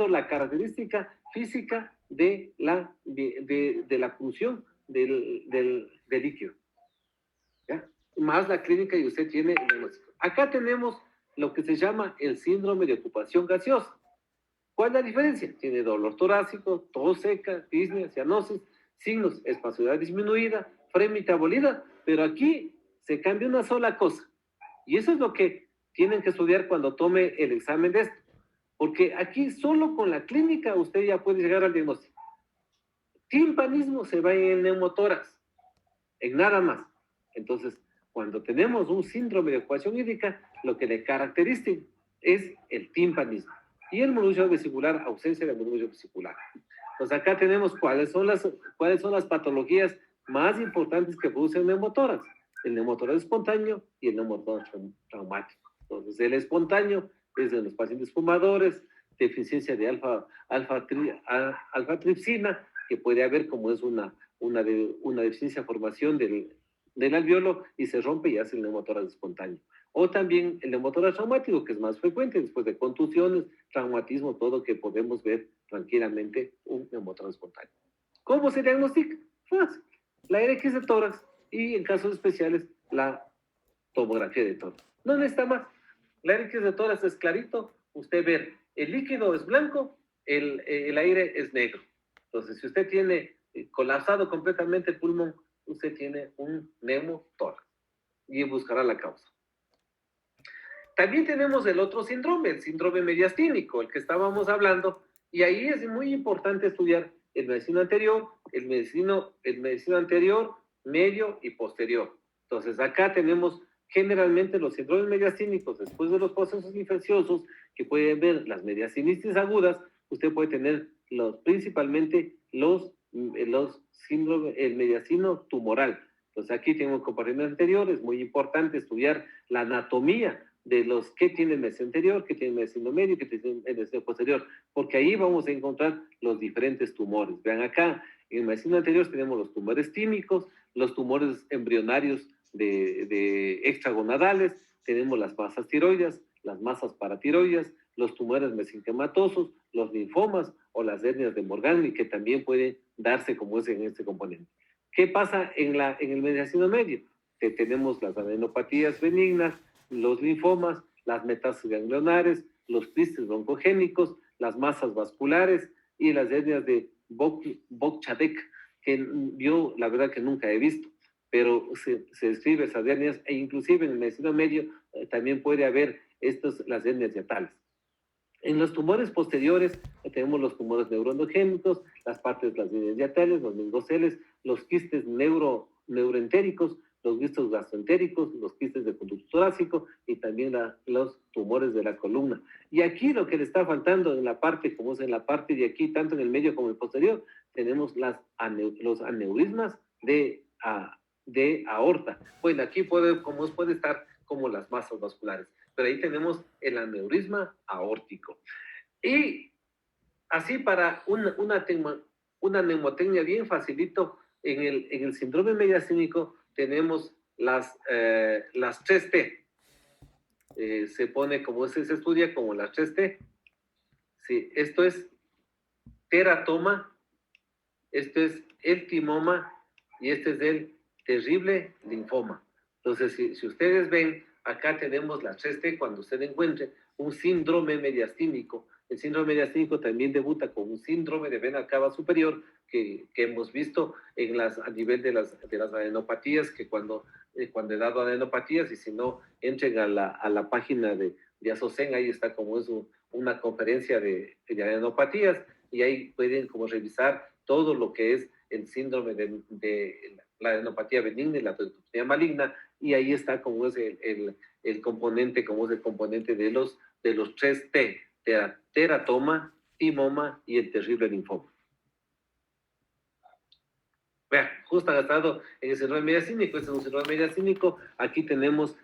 la característica física de la función del líquido. ¿Ya? Más la clínica y usted tiene el diagnóstico. Acá tenemos lo que se llama el síndrome de ocupación gaseosa. ¿Cuál es la diferencia? Tiene dolor torácico, tos seca, disnea, cianosis, signos, espacialidad disminuida, frémita abolida, pero aquí se cambia una sola cosa. Y eso es lo que tienen que estudiar cuando tome el examen de esto. Porque aquí solo con la clínica usted ya puede llegar al diagnóstico. Timpanismo se va en el neumotórax, en nada más. Entonces, cuando tenemos un síndrome de ocupación hídrica, lo que le caracteriza es el timpanismo. Y el mononucleo vesicular, ausencia de mononucleo vesicular. Entonces, acá tenemos cuáles son las patologías más importantes que producen el neumotórax. El neumotórax espontáneo y el neumotórax traumático. Entonces, el espontáneo es de los pacientes fumadores, deficiencia de alfa-tripsina, que puede haber como es una deficiencia de formación del alveolo y se rompe y hace el neumotórax espontáneo. O también el neumotórax traumático, que es más frecuente después de contusiones, traumatismo, todo que podemos ver tranquilamente un neumotórax espontáneo. ¿Cómo se diagnostica? Fácil. La RX de tórax y en casos especiales la tomografía de tórax. No necesita más. La RX de tórax es clarito, usted ve, el líquido es blanco, el aire es negro. Entonces, si usted tiene colapsado completamente el pulmón, usted tiene un neumotórax y buscará la causa. También tenemos el otro síndrome, el síndrome mediastínico, el que estábamos hablando, y ahí es muy importante estudiar el medicino anterior, el medicino anterior, medio y posterior. Entonces, acá tenemos generalmente los síndromes mediastínicos después de los procesos infecciosos, que pueden ver las mediastinitis agudas, usted puede tener principalmente el mediastino tumoral. Entonces, aquí tenemos compartimentos anteriores, muy importante estudiar la anatomía de los que tiene el medicino anterior, que tiene el medicino medio, que tiene el medicino posterior, porque ahí vamos a encontrar los diferentes tumores. Vean acá, en el medicino anterior tenemos los tumores tímicos, los tumores embrionarios de extragonadales, tenemos las masas tiroides, las masas paratiroides, los tumores mesenquimatosos, los linfomas o las hernias de Morgagni, que también pueden darse como es en este componente. ¿Qué pasa en el medicino medio? Que tenemos las adenopatías benignas, los linfomas, las metástasis ganglionares, los quistes broncogénicos, las masas vasculares y las hernias de Bochadek, que yo la verdad que nunca he visto, pero se describe esas hernias, e inclusive en el medicina medio también puede haber las hernias hiatales. En los tumores posteriores tenemos los tumores neuroendogénicos, las partes de las hernias hiatales, los meningoceles, los quistes neuroentéricos, los quistes gastroentéricos, los quistes de conducto torácico y también los tumores de la columna. Y aquí lo que le está faltando en la parte, como es en la parte de aquí, tanto en el medio como en el posterior, tenemos los aneurismas de aorta. Bueno, aquí puede estar como las masas vasculares, pero ahí tenemos el aneurisma aórtico. Y así para una neumotecnia bien facilito, en el síndrome mediastínico tenemos las 3T. Se pone como se estudia como las 3T. Sí, esto es teratoma, esto es el timoma y este es el terrible linfoma. Entonces, si ustedes ven, acá tenemos las 3T cuando usted encuentre un síndrome mediastínico. El síndrome mediastínico también debuta con un síndrome de vena cava superior que hemos visto a nivel de las adenopatías, que cuando he dado adenopatías, y si no, entren a la página de ASOCEN, ahí está como es una conferencia de adenopatías, y ahí pueden como revisar todo lo que es el síndrome de la adenopatía benigna y la adenopatía maligna, y ahí está como es el componente, como es el componente de los 3T, teratoma, timoma y el terrible linfoma. Vean, justo han estado en el síndrome mediastínico. Este es un síndrome mediastínico. Aquí tenemos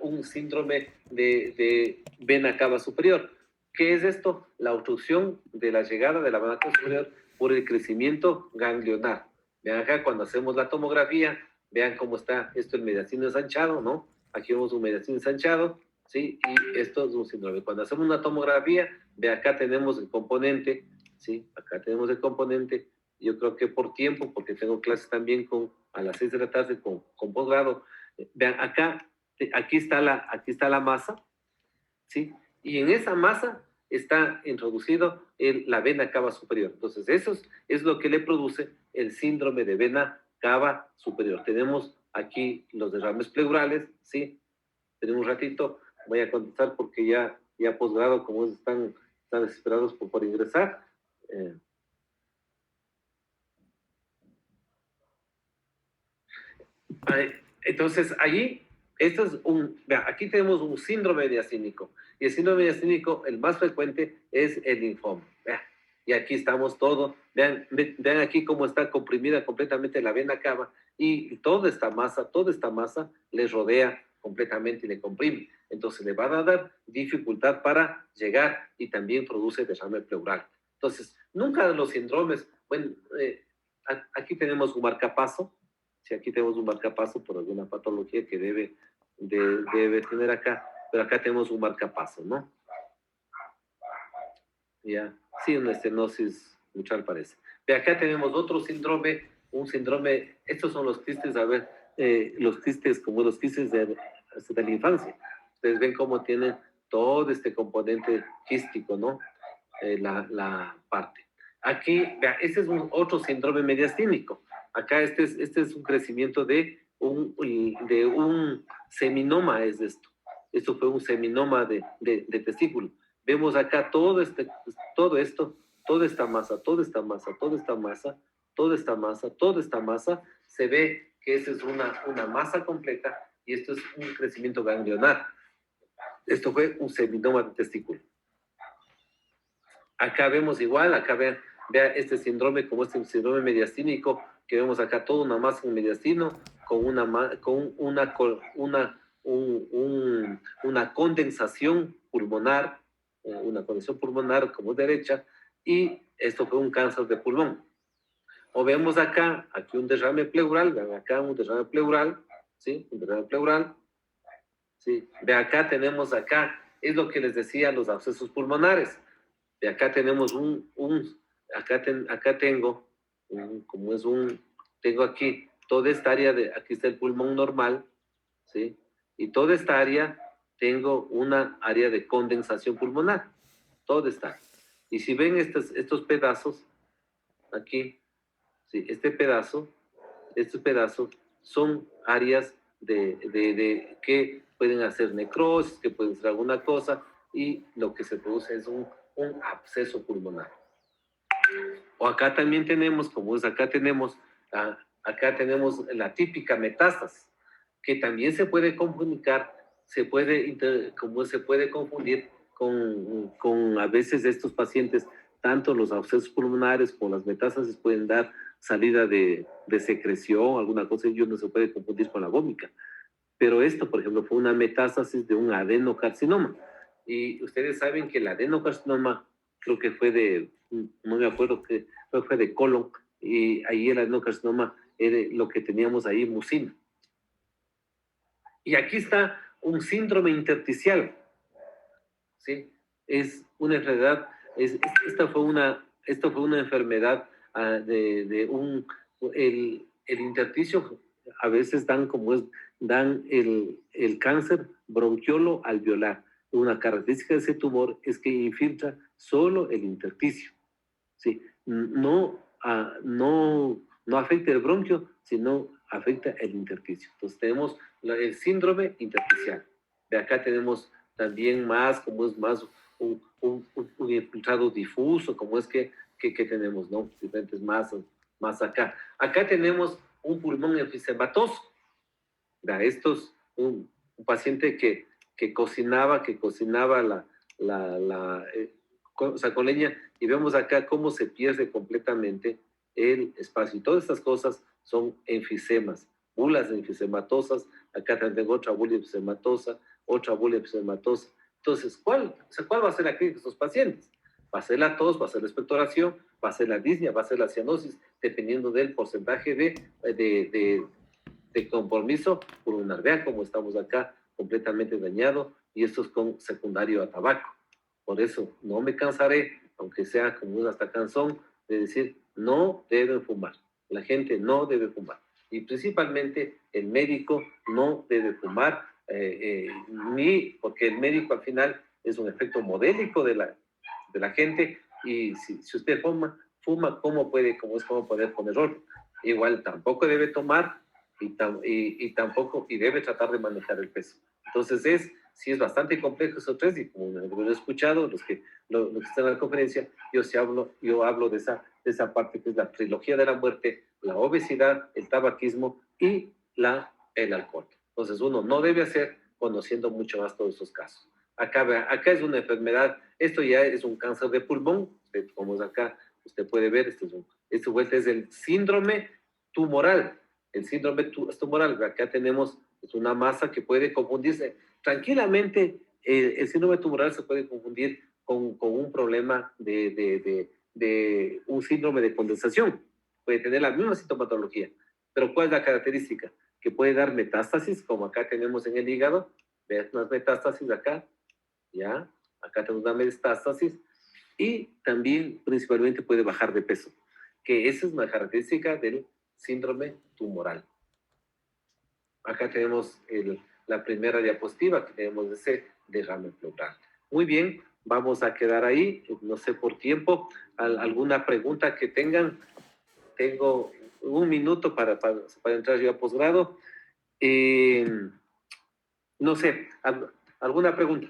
un síndrome de vena cava superior. ¿Qué es esto? La obstrucción de la llegada de la vena cava superior por el crecimiento ganglionar. Vean acá cuando hacemos la tomografía, vean cómo está esto, el mediastino ensanchado, ¿no? Aquí vemos un mediastino ensanchado, ¿sí? Y esto es un síndrome. Cuando hacemos una tomografía, ve acá tenemos el componente, ¿sí? Acá tenemos el componente. Yo creo que por tiempo, porque tengo clases también a las 6 de la tarde con posgrado. Vean, aquí está la masa, ¿sí? Y en esa masa está introducido la vena cava superior. Entonces, eso es lo que le produce el síndrome de vena cava superior. Tenemos aquí los derrames pleurales, ¿sí? Tenemos un ratito, voy a contestar porque ya posgrado, como están desesperados por ingresar. Entonces, allí, aquí tenemos un síndrome mediastínico. Y el síndrome mediastínico, el más frecuente, es el linfoma. Y aquí estamos todo. Vean aquí cómo está comprimida completamente la vena cava. Y toda esta masa le rodea completamente y le comprime. Entonces, le va a dar dificultad para llegar y también produce derrame pleural. Entonces, nunca los síndromes, bueno, aquí tenemos un marcapaso. Si aquí tenemos un marcapaso por alguna patología que debe tener acá, pero acá tenemos un marcapaso, ¿no? Ya, sí, una estenosis muchal parece. De acá tenemos otro síndrome, estos son los quistes, los quistes como los quistes de la infancia. Ustedes ven cómo tienen todo este componente quístico, ¿no? La parte. Aquí, vea, este es otro síndrome mediastínico. Acá este es un crecimiento de un seminoma, es esto. Esto fue un seminoma de testículo. Vemos acá todo esto, toda esta masa, se ve que esa es una masa completa y esto es un crecimiento ganglionar. Esto fue un seminoma de testículo. Acá vemos igual, vea este síndrome como este síndrome mediastínico, que vemos acá toda una masa en mediastino con una condensación pulmonar, como derecha, y esto fue un cáncer de pulmón. O vemos aquí un derrame pleural, vean acá un derrame pleural, ¿sí? Un derrame pleural, ¿sí? De acá tenemos es lo que les decía, los abscesos pulmonares. De acá tenemos acá tengo, tengo aquí toda esta área aquí está el pulmón normal, ¿sí? Y toda esta área tengo una área de condensación pulmonar. Toda esta área. Y si ven estos pedazos, aquí, sí, estos pedazos son áreas que pueden hacer necrosis, que pueden ser alguna cosa, y lo que se produce es un absceso pulmonar. O acá también tenemos, acá tenemos la típica metástasis, que también se puede comunicar, se puede confundir con a veces estos pacientes, tanto los abscesos pulmonares como las metástasis pueden dar salida de secreción, alguna cosa, y uno se puede confundir con la gómica. Pero esto, por ejemplo, fue una metástasis de un adenocarcinoma. Y ustedes saben que el adenocarcinoma, creo que fue no me acuerdo, creo que fue de colon, y ahí el adenocarcinoma era lo que teníamos ahí, mucina. Y aquí está un síndrome intersticial, ¿sí? Es una enfermedad, esta fue una enfermedad el intersticio a veces dan el cáncer bronquiolo alveolar. Una característica de ese tumor es que infiltra solo el intersticio, ¿sí? No afecta el bronquio, sino afecta el intersticio. Entonces tenemos el síndrome intersticial. De acá tenemos también como es más un infiltrado difuso, como es que tenemos, ¿no? Diferentes masas, más acá. Acá tenemos un pulmón enfisematoso. Un paciente que cocinaba con leña, y vemos acá cómo se pierde completamente el espacio. Y todas estas cosas son enfisemas, bulas enfisematosas. Acá también tengo otra bula enfisematosa, otra bula enfisematosa. Entonces, ¿cuál va a ser la clínica de estos pacientes? Va a ser la tos, va a ser la expectoración, va a ser la disnea, va a ser la cianosis, dependiendo del porcentaje de compromiso pulmonar. Vean cómo estamos acá completamente dañado, y esto es con secundario a tabaco. Por eso no me cansaré, aunque sea como un hasta canzón, de decir no deben fumar. La gente no debe fumar. Y principalmente el médico no debe fumar, porque el médico al final es un efecto modélico de la gente, y si usted fuma, ¿cómo puede poner orden? Igual tampoco debe tomar, y tampoco, y debe tratar de manejar el peso. Entonces sí es bastante complejo esos tres, y como lo he escuchado, los que están en la conferencia, yo hablo de esa parte que es la trilogía de la muerte: la obesidad, el tabaquismo y el alcohol. Entonces uno no debe hacer conociendo mucho más todos esos casos. Acá es una enfermedad, esto ya es un cáncer de pulmón, como es acá, usted puede ver, este vuelta es el síndrome tumoral. El síndrome tumoral, acá tenemos una masa que puede confundirse tranquilamente. El síndrome tumoral se puede confundir con un problema de un síndrome de condensación. Puede tener la misma sintomatología, pero ¿cuál es la característica? Que puede dar metástasis, como acá tenemos en el hígado. Vean unas metástasis acá, ¿ya? Acá tenemos una metástasis, y también principalmente puede bajar de peso, que esa es una característica del síndrome tumoral. Acá tenemos la primera diapositiva, que tenemos ese derrame pleural. Muy bien, vamos a quedar ahí, no sé por tiempo. ¿Alguna pregunta que tengan? Tengo un minuto para entrar yo a posgrado. No sé, ¿alguna pregunta?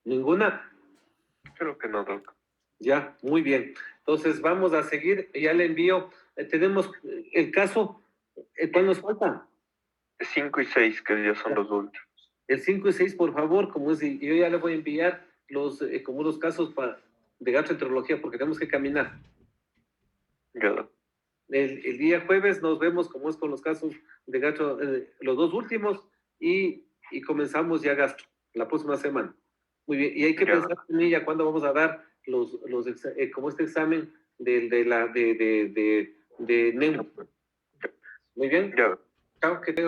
¿Ninguna? Creo que no, Doc. Ya, muy bien. Entonces vamos a seguir. Ya le envío. Tenemos el caso. ¿Cuál nos falta? 5 y 6, que ya son los últimos. El 5 y 6, por favor, yo ya le voy a enviar como los casos de gastroenterología, porque tenemos que caminar. Ya. El día jueves nos vemos como es con los casos de gastro, los dos últimos, y comenzamos ya gastro la próxima semana. Muy bien, y hay que pensar en ya cuándo vamos a dar como este examen de neuro. Muy bien. Ya. Chao, que tengan